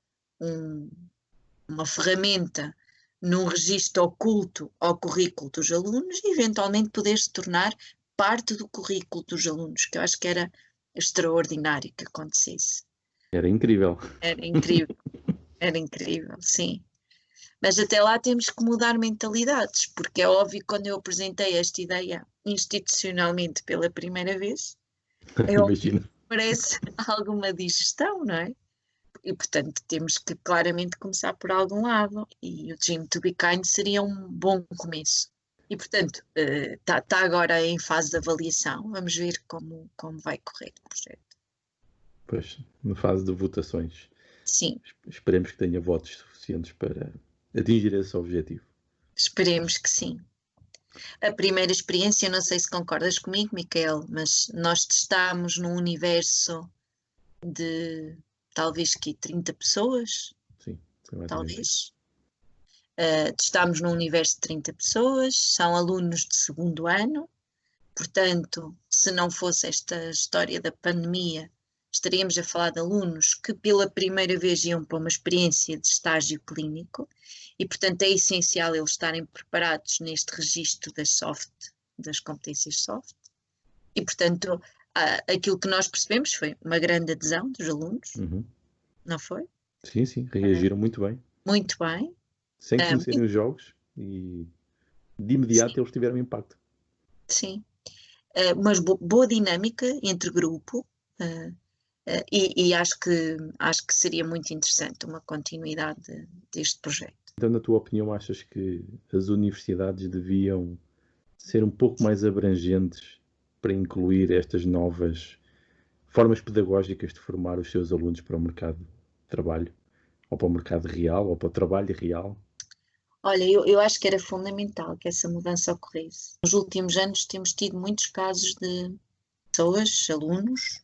uma ferramenta num registro oculto ao currículo dos alunos e eventualmente poder se tornar parte do currículo dos alunos, que eu acho que era extraordinário que acontecesse. Era incrível. Era incrível, sim. Mas até lá temos que mudar mentalidades, porque é óbvio que quando eu apresentei esta ideia institucionalmente pela primeira vez, Imagino. parece alguma digestão, não é? E, portanto, temos que claramente começar por algum lado e o Gym to be Kind seria um bom começo. E, portanto, está agora em fase de avaliação, vamos ver como vai correr o projeto. Pois, na fase de votações. Sim. Esperemos que tenha votos suficientes para atingir esse objetivo. Esperemos que sim. A primeira experiência, não sei se concordas comigo, Miquel, mas nós testámos num universo de talvez que 30 pessoas, sim, talvez. Testámos num universo de 30 pessoas, são alunos de segundo ano, portanto, se não fosse esta história da pandemia, estaríamos a falar de alunos que pela primeira vez iam para uma experiência de estágio clínico e, portanto, é essencial eles estarem preparados neste registro das competências soft. E, portanto, aquilo que nós percebemos foi uma grande adesão dos alunos, não foi? Sim, reagiram muito bem. Muito bem. Sem conhecerem os jogos e de imediato sim. Eles tiveram impacto. Sim. Mas boa dinâmica entre grupo. E acho que seria muito interessante uma continuidade deste projeto. Então, na tua opinião, achas que as universidades deviam ser um pouco mais abrangentes para incluir estas novas formas pedagógicas de formar os seus alunos para o mercado de trabalho, ou para o mercado real, ou para o trabalho real? Olha, eu acho que era fundamental que essa mudança ocorresse. Nos últimos anos temos tido muitos casos de pessoas, alunos,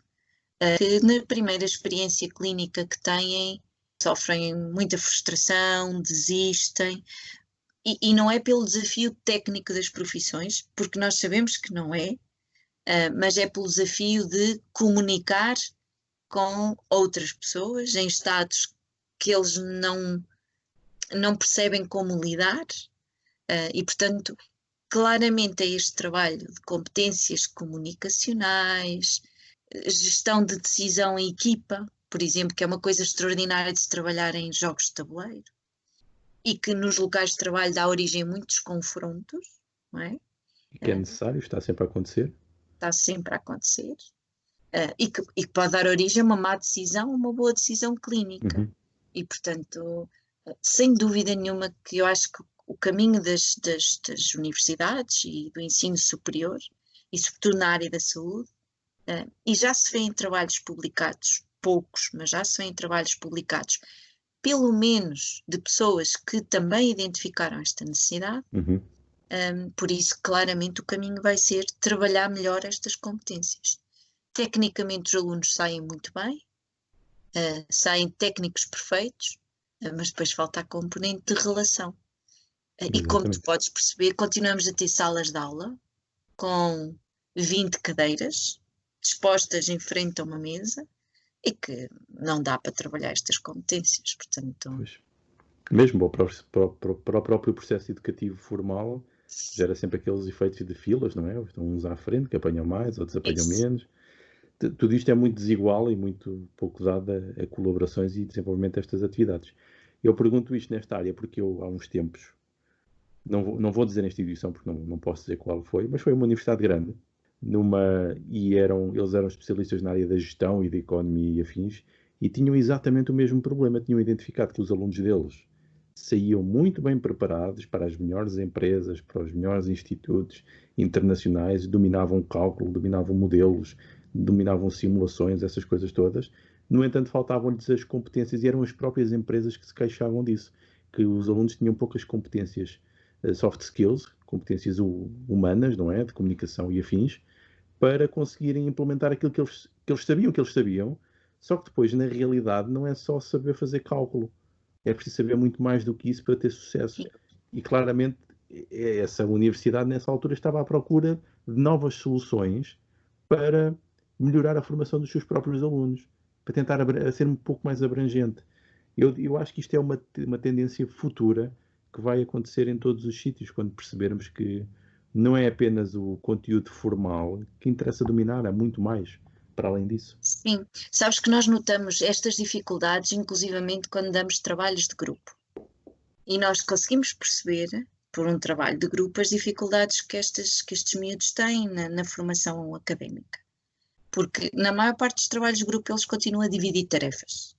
que na primeira experiência clínica que têm sofrem muita frustração, desistem, e não é pelo desafio técnico das profissões, porque nós sabemos que não é, mas é pelo desafio de comunicar com outras pessoas em estados que eles não percebem como lidar, e portanto, claramente é este trabalho de competências comunicacionais, gestão de decisão em equipa, por exemplo, que é uma coisa extraordinária de se trabalhar em jogos de tabuleiro, e que nos locais de trabalho dá origem a muitos confrontos, não é? E que é necessário, está sempre a acontecer. Está sempre a acontecer, e que pode dar origem a uma má decisão, uma boa decisão clínica. Uhum. E, portanto, sem dúvida nenhuma que eu acho que o caminho das universidades e do ensino superior, e sobretudo na área da saúde, e já se vê em trabalhos publicados, poucos, mas já se vê em trabalhos publicados, pelo menos de pessoas que também identificaram esta necessidade. Uhum. Por isso, claramente, o caminho vai ser trabalhar melhor estas competências. Tecnicamente, os alunos saem muito bem, saem técnicos perfeitos, mas depois falta a componente de relação. E como tu Exatamente. podes perceber, continuamos a ter salas de aula com 20 cadeiras dispostas em frente a uma mesa e que não dá para trabalhar estas competências, portanto... Pois. Mesmo para o próprio processo educativo formal, gera sempre aqueles efeitos de filas, não é? Estão uns à frente que apanham mais, outros apanham Isso. menos. Tudo isto é muito desigual e muito pouco dado a colaborações e desenvolvimento destas atividades. Eu pergunto isto nesta área porque eu, há uns tempos, não vou dizer a instituição porque não posso dizer qual foi, mas foi uma universidade grande, eles eram especialistas na área da gestão e da economia e afins, e tinham exatamente o mesmo problema. Tinham identificado que os alunos deles saíam muito bem preparados para as melhores empresas, para os melhores institutos internacionais, dominavam cálculo, dominavam modelos, dominavam simulações, essas coisas todas. No entanto, faltavam-lhes as competências e eram as próprias empresas que se queixavam disso, que os alunos tinham poucas competências, soft skills, competências humanas, não é? De comunicação e afins, para conseguirem implementar aquilo que eles sabiam, só que depois, na realidade, não é só saber fazer cálculo. É preciso saber muito mais do que isso para ter sucesso. E claramente, essa universidade, nessa altura, estava à procura de novas soluções para melhorar a formação dos seus próprios alunos, para tentar ser um pouco mais abrangente. Eu acho que isto é uma tendência futura que vai acontecer em todos os sítios, quando percebermos que não é apenas o conteúdo formal que interessa dominar, há muito mais para além disso. Sim, sabes que nós notamos estas dificuldades, inclusivamente quando damos trabalhos de grupo. E nós conseguimos perceber, por um trabalho de grupo, as dificuldades que estes miúdos têm na formação académica. Porque na maior parte dos trabalhos de grupo eles continuam a dividir tarefas.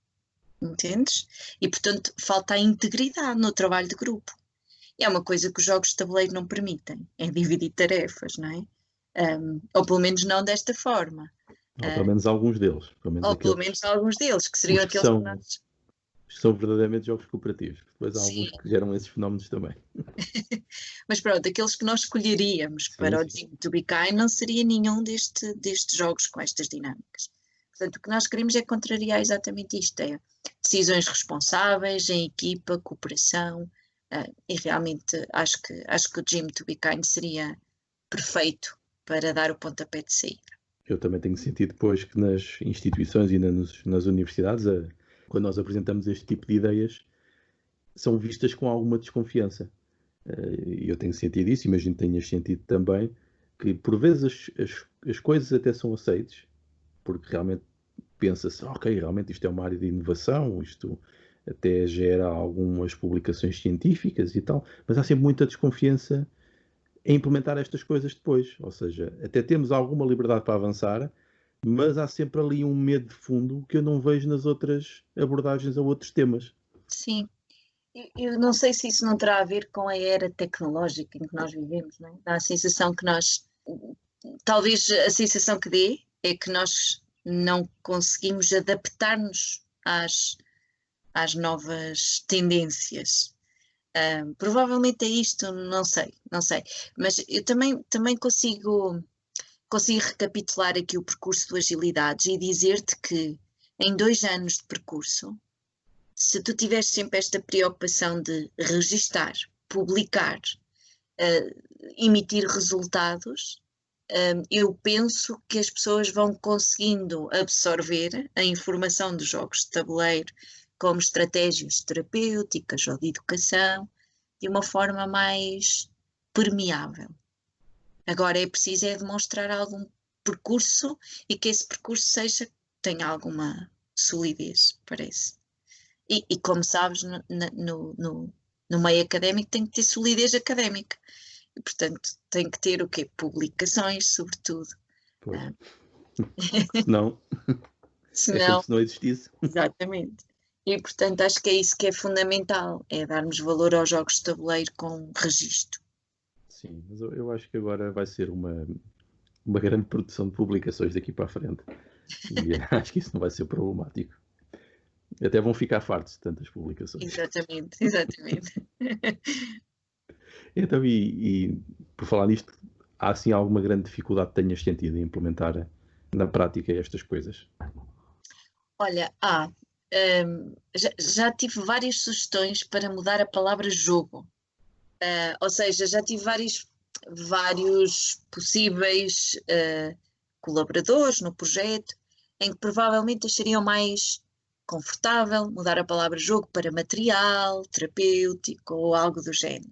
Entendes? E, portanto, falta a integridade no trabalho de grupo. E é uma coisa que os jogos de tabuleiro não permitem, é dividir tarefas, não é? Ou pelo menos não desta forma. Ou pelo menos alguns deles. Ou pelo menos alguns deles, que seriam aqueles que nós... são verdadeiramente jogos cooperativos. Depois há Sim. alguns que geram esses fenómenos também. Mas pronto, aqueles que nós escolheríamos para o Dream to Be Kind não seria nenhum destes jogos com estas dinâmicas. Portanto, o que nós queremos é contrariar exatamente isto, é decisões responsáveis, em equipa, cooperação, e realmente acho que o Dream to Be Kind seria perfeito para dar o pontapé de saída. Eu também tenho sentido depois que nas instituições e nas universidades, quando nós apresentamos este tipo de ideias, são vistas com alguma desconfiança. E eu tenho sentido isso, imagino que tenhas sentido também, que por vezes as coisas até são aceitas, porque realmente pensa-se, ok, realmente isto é uma área de inovação, isto até gera algumas publicações científicas e tal, mas há sempre muita desconfiança em implementar estas coisas depois. Ou seja, até temos alguma liberdade para avançar, mas há sempre ali um medo de fundo que eu não vejo nas outras abordagens a outros temas. Sim. Eu não sei se isso não terá a ver com a era tecnológica em que nós vivemos, não é? Dá a sensação que nós, talvez a sensação que dê é que nós não conseguimos adaptar-nos às novas tendências. Provavelmente é isto, não sei, mas eu também consigo recapitular aqui o percurso do Agilidades e dizer-te que em 2 anos de percurso, se tu tiveres sempre esta preocupação de registar, publicar, emitir resultados, eu penso que as pessoas vão conseguindo absorver a informação dos jogos de tabuleiro como estratégias terapêuticas ou de educação de uma forma mais permeável. Agora é preciso demonstrar algum percurso e que esse percurso tenha alguma solidez, parece. E como sabes, no meio académico tem que ter solidez académica. E, portanto, tem que ter o quê? Publicações, sobretudo. Pois. Senão, é como se não existisse. Exatamente. E, portanto, acho que é isso que é fundamental, é darmos valor aos jogos de tabuleiro com registro. Sim, mas eu acho que agora vai ser uma grande produção de publicações daqui para a frente. E acho que isso não vai ser problemático. Até vão ficar fartos de tantas publicações. Exatamente. Então, e por falar nisto, há assim alguma grande dificuldade que tenhas sentido em implementar na prática estas coisas? Olha, já tive várias sugestões para mudar a palavra jogo. Ou seja, já tive vários possíveis colaboradores no projeto em que provavelmente achariam mais confortável mudar a palavra jogo para material, terapêutico ou algo do género.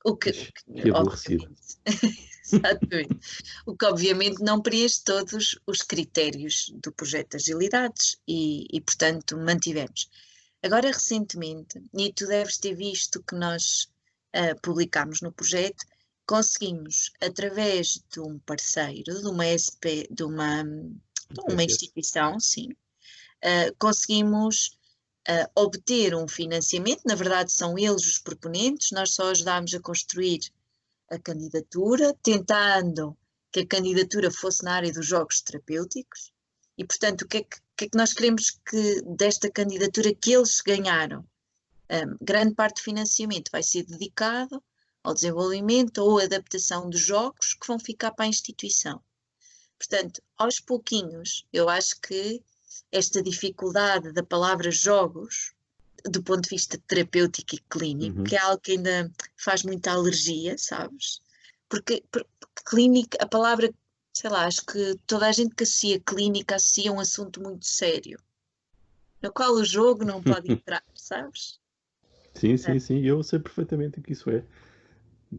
O que aborrecido. Exatamente. O que obviamente não preenche todos os critérios do projeto de Agilidades e portanto mantivemos. Agora recentemente, e tu deves ter visto que nós publicámos no projeto, conseguimos através de um parceiro, de uma SP, de uma instituição, sim, conseguimos obter um financiamento. Na verdade são eles os proponentes, nós só ajudámos a construir a candidatura, tentando que a candidatura fosse na área dos jogos terapêuticos e, portanto, o que é que nós queremos que desta candidatura que eles ganharam? Grande parte do financiamento vai ser dedicado ao desenvolvimento ou adaptação de jogos que vão ficar para a instituição. Portanto, aos pouquinhos, eu acho que esta dificuldade da palavra jogos do ponto de vista terapêutico e clínico, que é algo que ainda faz muita alergia, sabes? Porque clínica, a palavra, sei lá, acho que toda a gente que associa clínica associa um assunto muito sério, no qual o jogo não pode entrar, sabes? Sim, eu sei perfeitamente o que isso é.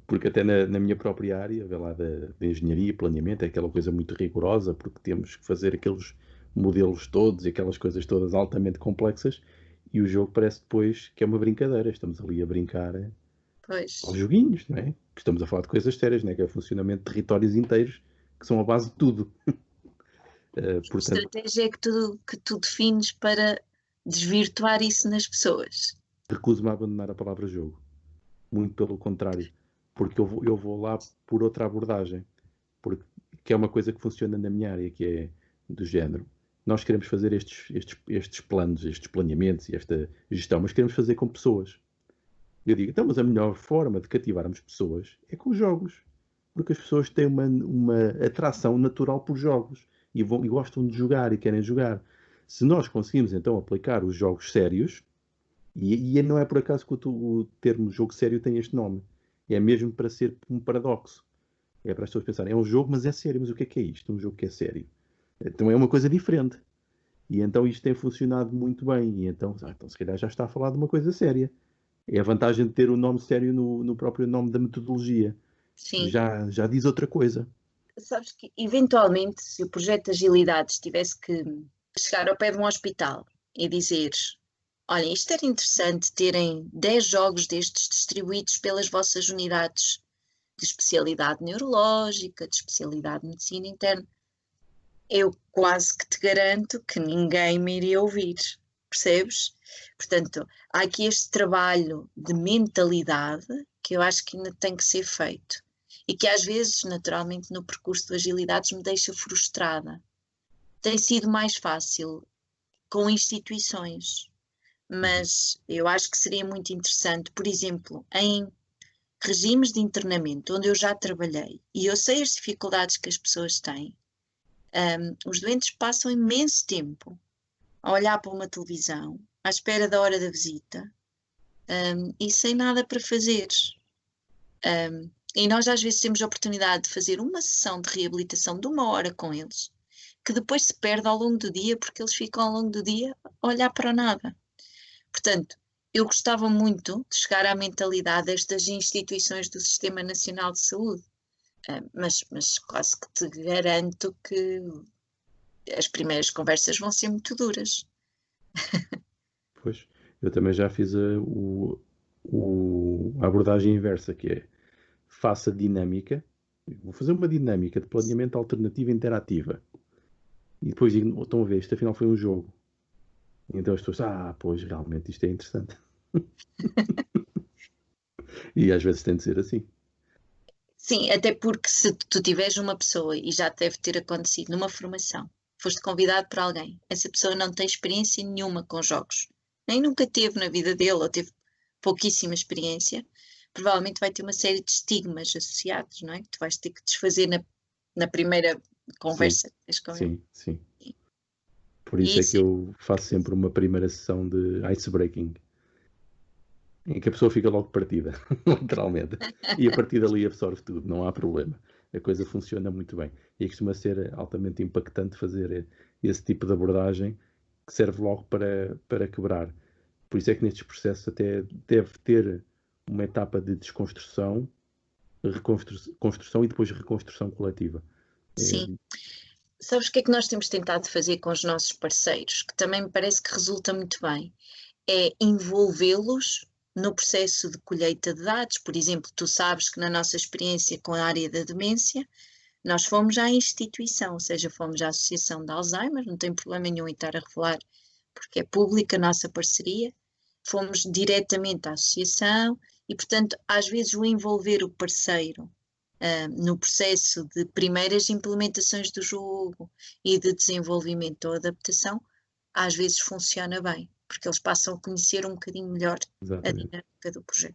Porque até na minha própria área, lá da engenharia e planeamento, é aquela coisa muito rigorosa, porque temos que fazer aqueles modelos todos e aquelas coisas todas altamente complexas. E o jogo parece depois que é uma brincadeira. Estamos ali a brincar aos joguinhos, não é? Que estamos a falar de coisas sérias, não é? Que é o funcionamento de territórios inteiros, que são a base de tudo. Que estratégia é que tu defines para desvirtuar isso nas pessoas? Recuso-me a abandonar a palavra jogo. Muito pelo contrário. Porque eu vou lá por outra abordagem. Porque que é uma coisa que funciona na minha área, que é do género. Nós queremos fazer estes planos, estes planeamentos e esta gestão, mas queremos fazer com pessoas. Eu digo, então, mas a melhor forma de cativarmos pessoas é com jogos. Porque as pessoas têm uma atração natural por jogos e gostam de jogar e querem jogar. Se nós conseguimos então aplicar os jogos sérios, e não é por acaso que o termo jogo sério tem este nome, é mesmo para ser um paradoxo. É para as pessoas pensarem, é um jogo, mas é sério. Mas o que é isto? Um jogo que é sério. Então é uma coisa diferente. E então isto tem funcionado muito bem. E então se calhar já está a falar de uma coisa séria. É a vantagem de ter o nome sério no próprio nome da metodologia. Sim. Já diz outra coisa. Sabes que, eventualmente, se o projeto de agilidades tivesse que chegar ao pé de um hospital e dizer: olha, isto era interessante terem 10 jogos destes distribuídos pelas vossas unidades de especialidade neurológica, de especialidade de medicina interna. eu quase que te garanto que ninguém me iria ouvir, percebes? Portanto, há aqui este trabalho de mentalidade que eu acho que ainda tem que ser feito e que às vezes, naturalmente, no percurso de agilidades me deixa frustrada. Tem sido mais fácil com instituições, mas eu acho que seria muito interessante, por exemplo, em regimes de internamento, onde eu já trabalhei, e eu sei as dificuldades que as pessoas têm, os doentes passam imenso tempo a olhar para uma televisão, à espera da hora da visita, e sem nada para fazer. E nós às vezes temos a oportunidade de fazer uma sessão de reabilitação de 1 hora com eles, que depois se perde ao longo do dia, porque eles ficam ao longo do dia a olhar para nada. Portanto, eu gostava muito de chegar à mentalidade destas instituições do Sistema Nacional de Saúde, mas quase que te garanto que as primeiras conversas vão ser muito duras. Pois, eu também já fiz a abordagem inversa, que é faça dinâmica. Vou fazer uma dinâmica de planeamento alternativa interativa. E depois digo, estão a ver, isto afinal foi um jogo. E então as pessoas, pois realmente isto é interessante. E às vezes tem de ser assim. Sim, até porque se tu tiveres uma pessoa, e já deve ter acontecido numa formação, foste convidado por alguém, essa pessoa não tem experiência nenhuma com jogos, nem nunca teve na vida dele, ou teve pouquíssima experiência, provavelmente vai ter uma série de estigmas associados, não é? Que tu vais ter que desfazer na primeira conversa que tens com ele. Sim. Por E isso é que isso, eu faço sempre uma primeira sessão de icebreaking, em que a pessoa fica logo partida, literalmente. E a partir dali absorve tudo, não há problema. A coisa funciona muito bem. E costuma ser altamente impactante fazer esse tipo de abordagem que serve logo para quebrar. Por isso é que nestes processos até deve ter uma etapa de desconstrução, construção e depois reconstrução coletiva. sim. Sabes o que é que nós temos tentado fazer com os nossos parceiros, que também me parece que resulta muito bem? É envolvê-los no processo de colheita de dados. Por exemplo, tu sabes que na nossa experiência com a área da demência, nós fomos à instituição, ou seja, fomos à Associação de Alzheimer, não tem problema nenhum em estar a revelar, porque é pública a nossa parceria, fomos diretamente à associação e, portanto, às vezes o envolver o parceiro no processo de primeiras implementações do jogo e de desenvolvimento ou adaptação, às vezes funciona bem, porque eles passam a conhecer um bocadinho melhor a Exatamente. dinâmica do projeto.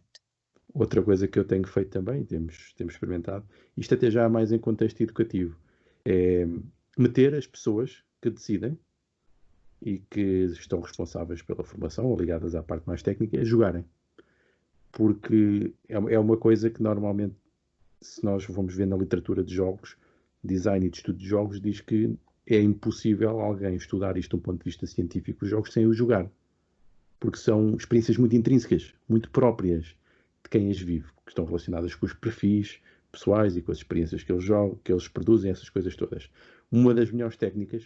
Outra coisa que eu tenho feito também, temos experimentado, isto até já mais em contexto educativo, é meter as pessoas que decidem e que estão responsáveis pela formação ou ligadas à parte mais técnica a jogarem. Porque é uma coisa que normalmente, se nós vamos ver na literatura de jogos, design e de estudo de jogos, diz que é impossível alguém estudar isto de um ponto de vista científico, os jogos, sem os jogar. Porque são experiências muito intrínsecas, muito próprias de quem as vive, que estão relacionadas com os perfis pessoais e com as experiências que eles jogam, que eles produzem, essas coisas todas. Uma das melhores técnicas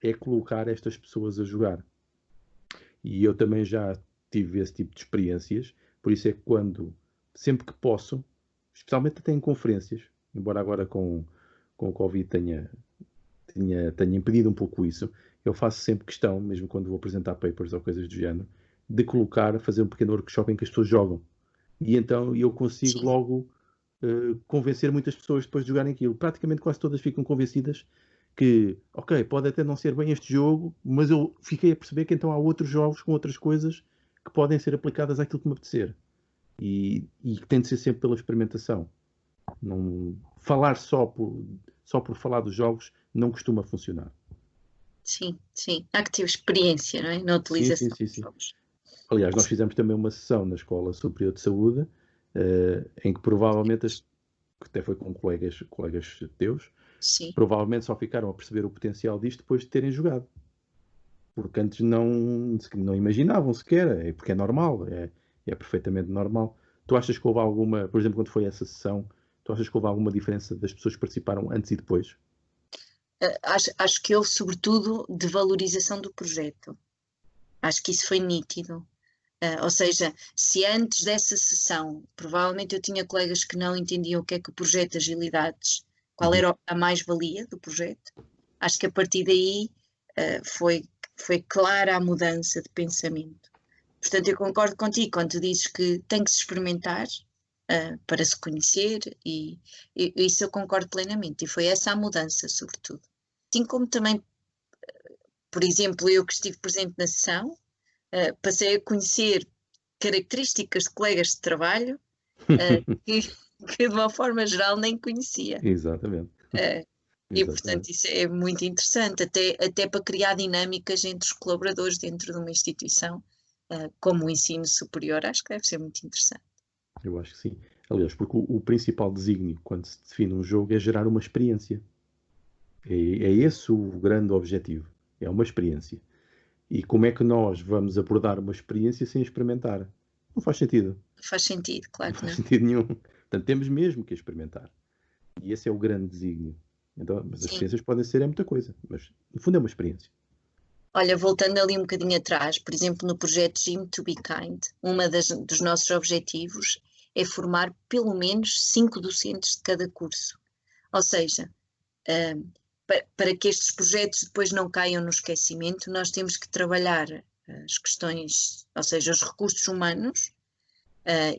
é colocar estas pessoas a jogar. E eu também já tive esse tipo de experiências, por isso é que sempre que posso, especialmente até em conferências, embora agora com o Covid tenha impedido um pouco isso, eu faço sempre questão, mesmo quando vou apresentar papers ou coisas do género, de fazer um pequeno workshop em que as pessoas jogam. E então eu consigo Sim. logo convencer muitas pessoas depois de jogarem aquilo. Praticamente quase todas ficam convencidas que, ok, pode até não ser bem este jogo, mas eu fiquei a perceber que então há outros jogos com outras coisas que podem ser aplicadas àquilo que me apetecer. E que tem de ser sempre pela experimentação. Não, falar só por falar dos jogos não costuma funcionar. Sim. Há que ter experiência, não é? Na Sim. utilização dos jogos. Aliás, nós fizemos também uma sessão na Escola Superior de Saúde, em que provavelmente, que até foi com colegas teus, Sim, provavelmente só ficaram a perceber o potencial disto depois de terem jogado. Porque antes não imaginavam sequer, porque é normal, é perfeitamente normal. Tu achas que houve alguma, por exemplo, quando foi essa sessão, tu achas que houve alguma diferença das pessoas que participaram antes e depois? acho que houve sobretudo de valorização do projeto. Acho que isso foi nítido. Ou seja, se antes dessa sessão, provavelmente eu tinha colegas que não entendiam o que é que o projeto de Agilidades, qual Uhum. era a mais-valia do projeto, Acho que a partir daí foi clara a mudança de pensamento. Portanto, eu concordo contigo quando tu dizes que tem que se experimentar para se conhecer, e isso eu concordo plenamente, e foi essa a mudança, sobretudo. Assim como também, por exemplo, eu que estive presente na sessão, passei a conhecer características de colegas de trabalho que de uma forma geral nem conhecia. Exatamente. E, portanto, Exatamente. isso é muito interessante, até para criar dinâmicas entre os colaboradores dentro de uma instituição, como o ensino superior, acho que deve ser muito interessante. Eu acho que sim. Aliás, porque o principal desígnio quando se define um jogo é gerar uma experiência. É esse o grande objetivo. É uma experiência. E como é que nós vamos abordar uma experiência sem experimentar? Não faz sentido. Faz sentido, Não claro que faz não. sentido nenhum. Portanto, temos mesmo que experimentar. E esse é o grande desígnio. Então, mas as Sim. experiências podem ser muita coisa. Mas, no fundo, é uma experiência. Olha, voltando ali um bocadinho atrás, por exemplo, no projeto Gym to be Kind, dos nossos objetivos é formar pelo menos 5 docentes de cada curso. Ou seja, para que estes projetos depois não caiam no esquecimento, nós temos que trabalhar as questões, ou seja, os recursos humanos,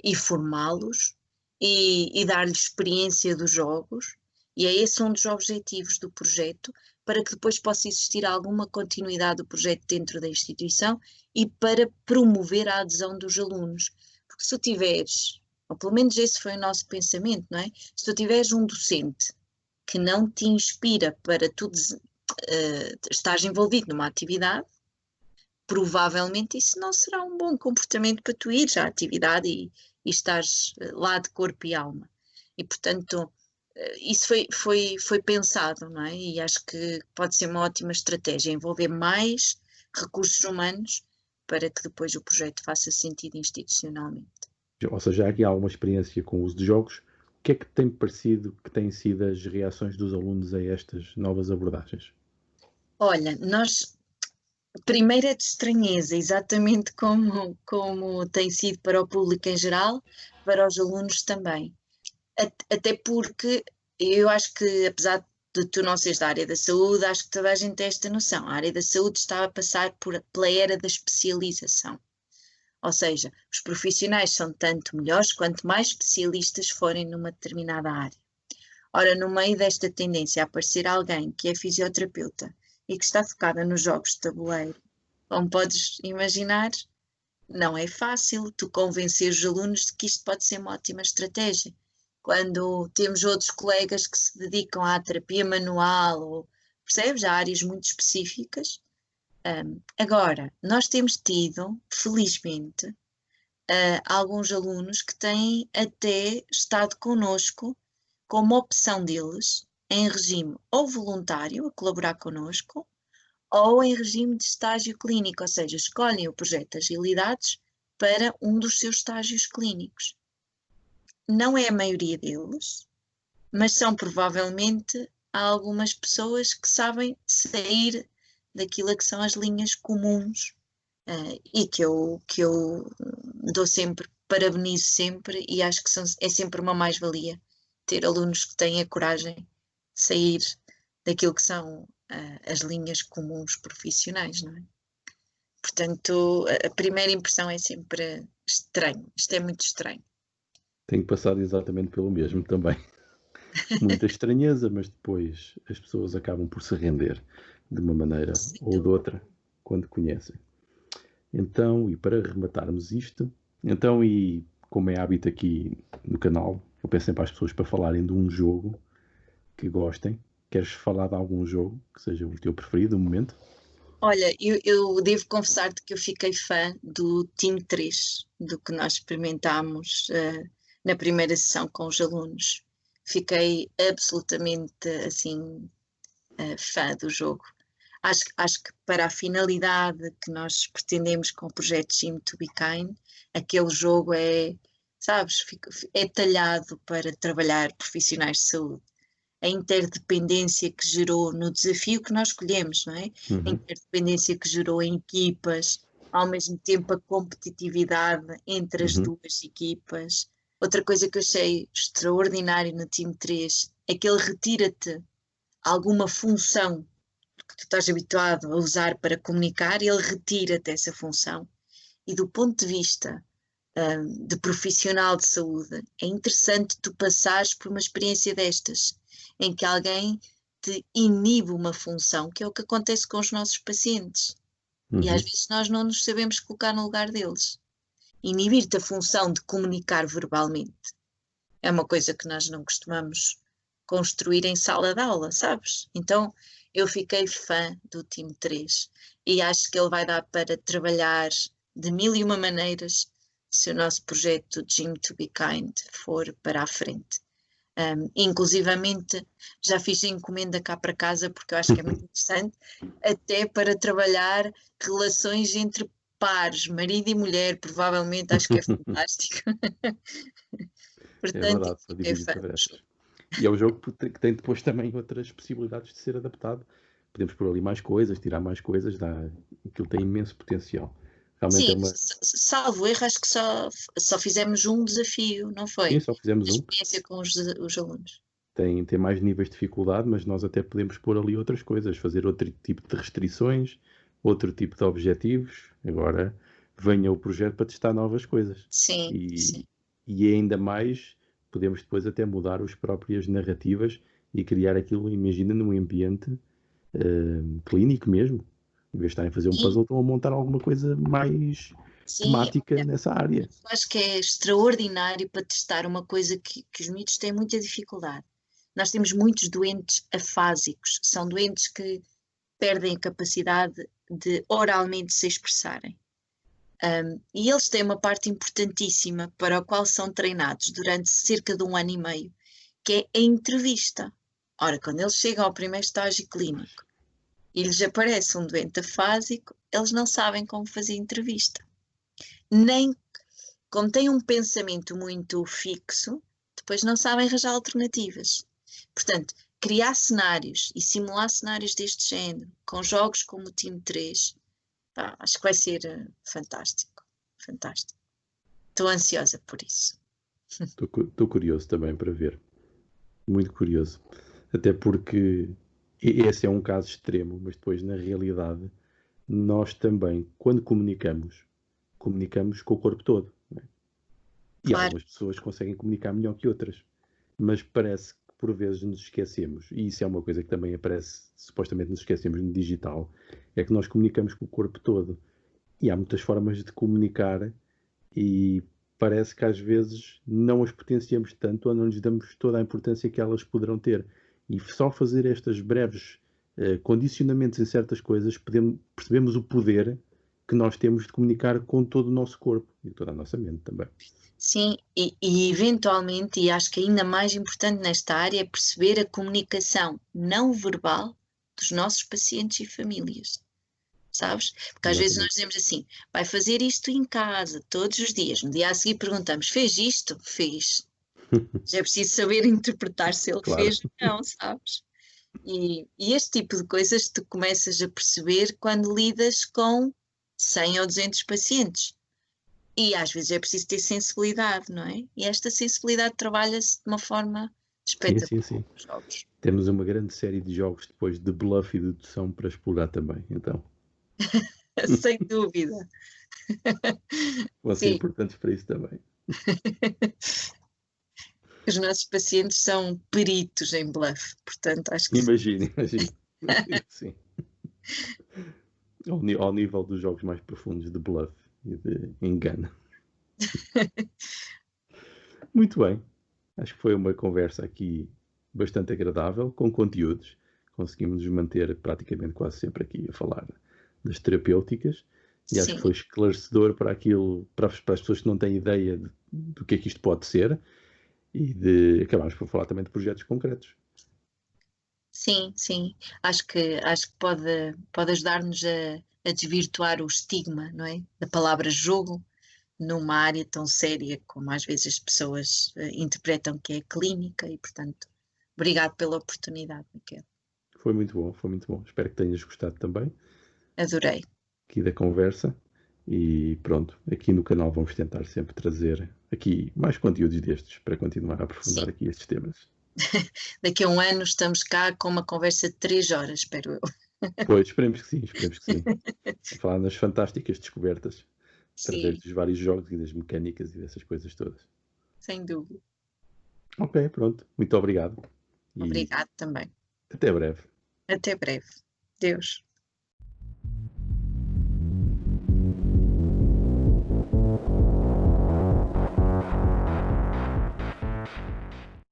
e formá-los e dar-lhes experiência dos jogos, e é esse um dos objetivos do projeto, para que depois possa existir alguma continuidade do projeto dentro da instituição e para promover a adesão dos alunos. Porque se tu tiveres, ou pelo menos esse foi o nosso pensamento, não é? Se tu tiveres um docente que não te inspira para tu estares envolvido numa atividade, provavelmente isso não será um bom comportamento para tu ires à atividade e estares lá de corpo e alma. E, portanto, isso foi pensado, não é? E acho que pode ser uma ótima estratégia, envolver mais recursos humanos para que depois o projeto faça sentido institucionalmente. Ou seja, há aqui alguma experiência com o uso de jogos. O que é que tem parecido que têm sido as reações dos alunos a estas novas abordagens? Olha, nós primeiro é de estranheza, exatamente como tem sido para o público em geral, para os alunos também. Até porque eu acho que, apesar de tu não seres da área da saúde, acho que toda a gente tem esta noção. A área da saúde está a passar pela era da especialização. Ou seja, os profissionais são tanto melhores quanto mais especialistas forem numa determinada área. Ora, no meio desta tendência a aparecer alguém que é fisioterapeuta e que está focada nos jogos de tabuleiro, como podes imaginar, não é fácil tu convencer os alunos de que isto pode ser uma ótima estratégia. Quando temos outros colegas que se dedicam à terapia manual, ou, percebes, há áreas muito específicas. Agora, nós temos tido, felizmente, alguns alunos que têm até estado connosco como opção deles em regime ou voluntário a colaborar connosco, ou em regime de estágio clínico, ou seja, escolhem o projeto de Agilidades para um dos seus estágios clínicos. Não é a maioria deles, mas são provavelmente algumas pessoas que sabem sair daquilo que são as linhas comuns, e que eu dou sempre, parabenizo sempre, e acho que é sempre uma mais-valia ter alunos que têm a coragem de sair daquilo que são as linhas comuns profissionais, não é? Portanto, a primeira impressão é sempre estranho, isto é muito estranho. Tenho passado exatamente pelo mesmo também. Muita estranheza, mas depois as pessoas acabam por se render de uma maneira ou de outra quando conhecem. Então, e para rematarmos isto, então, e como é hábito aqui no canal, eu peço sempre às pessoas para falarem de um jogo que gostem. Queres falar de algum jogo que seja o teu preferido no momento? Olha, eu devo confessar-te que eu fiquei fã do Team 3, do que nós experimentámos na primeira sessão com os alunos. Fiquei absolutamente assim fã do jogo. Acho que para a finalidade que nós pretendemos com o projeto Gym to be Kind, aquele jogo é, sabes, é talhado para trabalhar profissionais de saúde. A interdependência que gerou no desafio que nós escolhemos, não é? A interdependência que gerou em equipas, ao mesmo tempo a competitividade entre as duas equipas. Outra coisa que eu achei extraordinário no Team 3 é que ele retira-te alguma função que tu estás habituado a usar para comunicar, ele retira-te essa função. E do ponto de vista de profissional de saúde, é interessante tu passares por uma experiência destas, em que alguém te inibe uma função, que é o que acontece com os nossos pacientes. E às vezes nós não nos sabemos colocar no lugar deles. Inibir-te a função de comunicar verbalmente é uma coisa que nós não costumamos construir em sala de aula, sabes? Então eu fiquei fã do time 3 e acho que ele vai dar para trabalhar de mil e uma maneiras se o nosso projeto Gym to be Kind for para a frente. Inclusivamente já fiz a encomenda cá para casa porque eu acho que é muito interessante, até para trabalhar relações entre pares, marido e mulher, provavelmente acho que é fantástico. É Portanto, verdade, para fiquei dividir fã. tarefas. E é um jogo que tem depois também outras possibilidades de ser adaptado. Podemos pôr ali mais coisas, tirar mais coisas, aquilo tem imenso potencial. Realmente é Sim, uma. salvo erro, acho que só fizemos um desafio, não Sim, foi? só fizemos A um. experiência com os alunos. Tem mais níveis de dificuldade, mas nós até podemos pôr ali outras coisas, fazer outro tipo de restrições, outro tipo de objetivos. Agora venha o projeto para testar novas coisas. Sim, E, sim. e ainda mais, podemos depois até mudar as próprias narrativas e criar aquilo, imagina, num ambiente clínico mesmo. Em vez de estarem a fazer um Sim, puzzle, estão a montar alguma coisa mais sim. temática nessa área. Eu acho que é extraordinário para testar uma coisa que os miúdos têm muita dificuldade. Nós temos muitos doentes afásicos, são doentes que perdem a capacidade de oralmente se expressarem. E eles têm uma parte importantíssima para a qual são treinados durante cerca de 1 ano e meio, que é a entrevista. Ora, quando eles chegam ao primeiro estágio clínico e lhes aparece um doente afásico, eles não sabem como fazer entrevista. Nem como têm um pensamento muito fixo, depois não sabem arranjar alternativas. Portanto, criar cenários e simular cenários deste género, com jogos como o Time 3, pá, acho que vai ser fantástico. Fantástico. Estou ansiosa por isso. Estou curioso também para ver. Muito curioso. Até porque esse é um caso extremo, mas depois, na realidade, nós também, quando comunicamos com o corpo todo. Não é? E Claro, algumas pessoas conseguem comunicar melhor que outras. Mas parece que por vezes nos esquecemos, e isso é uma coisa que também aparece, supostamente nos esquecemos no digital, é que nós comunicamos com o corpo todo. E há muitas formas de comunicar e parece que às vezes não as potenciamos tanto ou não lhes damos toda a importância que elas poderão ter. E só fazer estas breves condicionamentos em certas coisas, percebemos o poder que nós temos de comunicar com todo o nosso corpo e toda a nossa mente também. sim, e eventualmente, e acho que ainda mais importante nesta área, é perceber a comunicação não verbal dos nossos pacientes e famílias. Sabes? Porque às vezes nós Exatamente. dizemos assim, vai fazer isto em casa, todos os dias. No dia a seguir perguntamos, fez isto? Fez. Já é preciso saber interpretar se ele Claro. fez ou não, sabes? E este tipo de coisas tu começas a perceber quando lidas com 100 ou 200 pacientes. E às vezes é preciso ter sensibilidade, não é? E esta sensibilidade trabalha-se de uma forma Sim, espetacular sim, sim. nos jogos. Temos uma grande série de jogos depois de bluff e dedução para explorar também. Então, Sem dúvida. vão ser Sim. importantes para isso também. Os nossos pacientes são peritos em bluff, portanto acho que Imagine. Sim. Ao nível dos jogos mais profundos de bluff e de engano. Muito bem. Acho que foi uma conversa aqui bastante agradável, com conteúdos. Conseguimos nos manter praticamente quase sempre aqui a falar das terapêuticas e acho que sim, foi esclarecedor para aquilo, para as pessoas que não têm ideia do que é que isto pode ser e acabámos por falar também de projetos concretos. sim, sim. Acho que pode ajudar-nos a desvirtuar o estigma, não é? Da palavra jogo numa área tão séria como às vezes as pessoas interpretam que é clínica e, portanto, obrigado pela oportunidade, Miquel. Foi muito bom, foi muito bom. Espero que tenhas gostado também Adorei. aqui da conversa. E pronto, aqui no canal vamos tentar sempre trazer aqui mais conteúdos destes para continuar a aprofundar Sim. aqui estes temas. Daqui a 1 ano estamos cá com uma conversa de 3 horas, espero eu. Pois, esperemos que sim, esperemos que sim. A falar nas fantásticas descobertas através Sim, dos vários jogos e das mecânicas e dessas coisas todas. sem dúvida. Ok, pronto. Muito obrigado e Obrigado também. até breve. Até breve. Deus.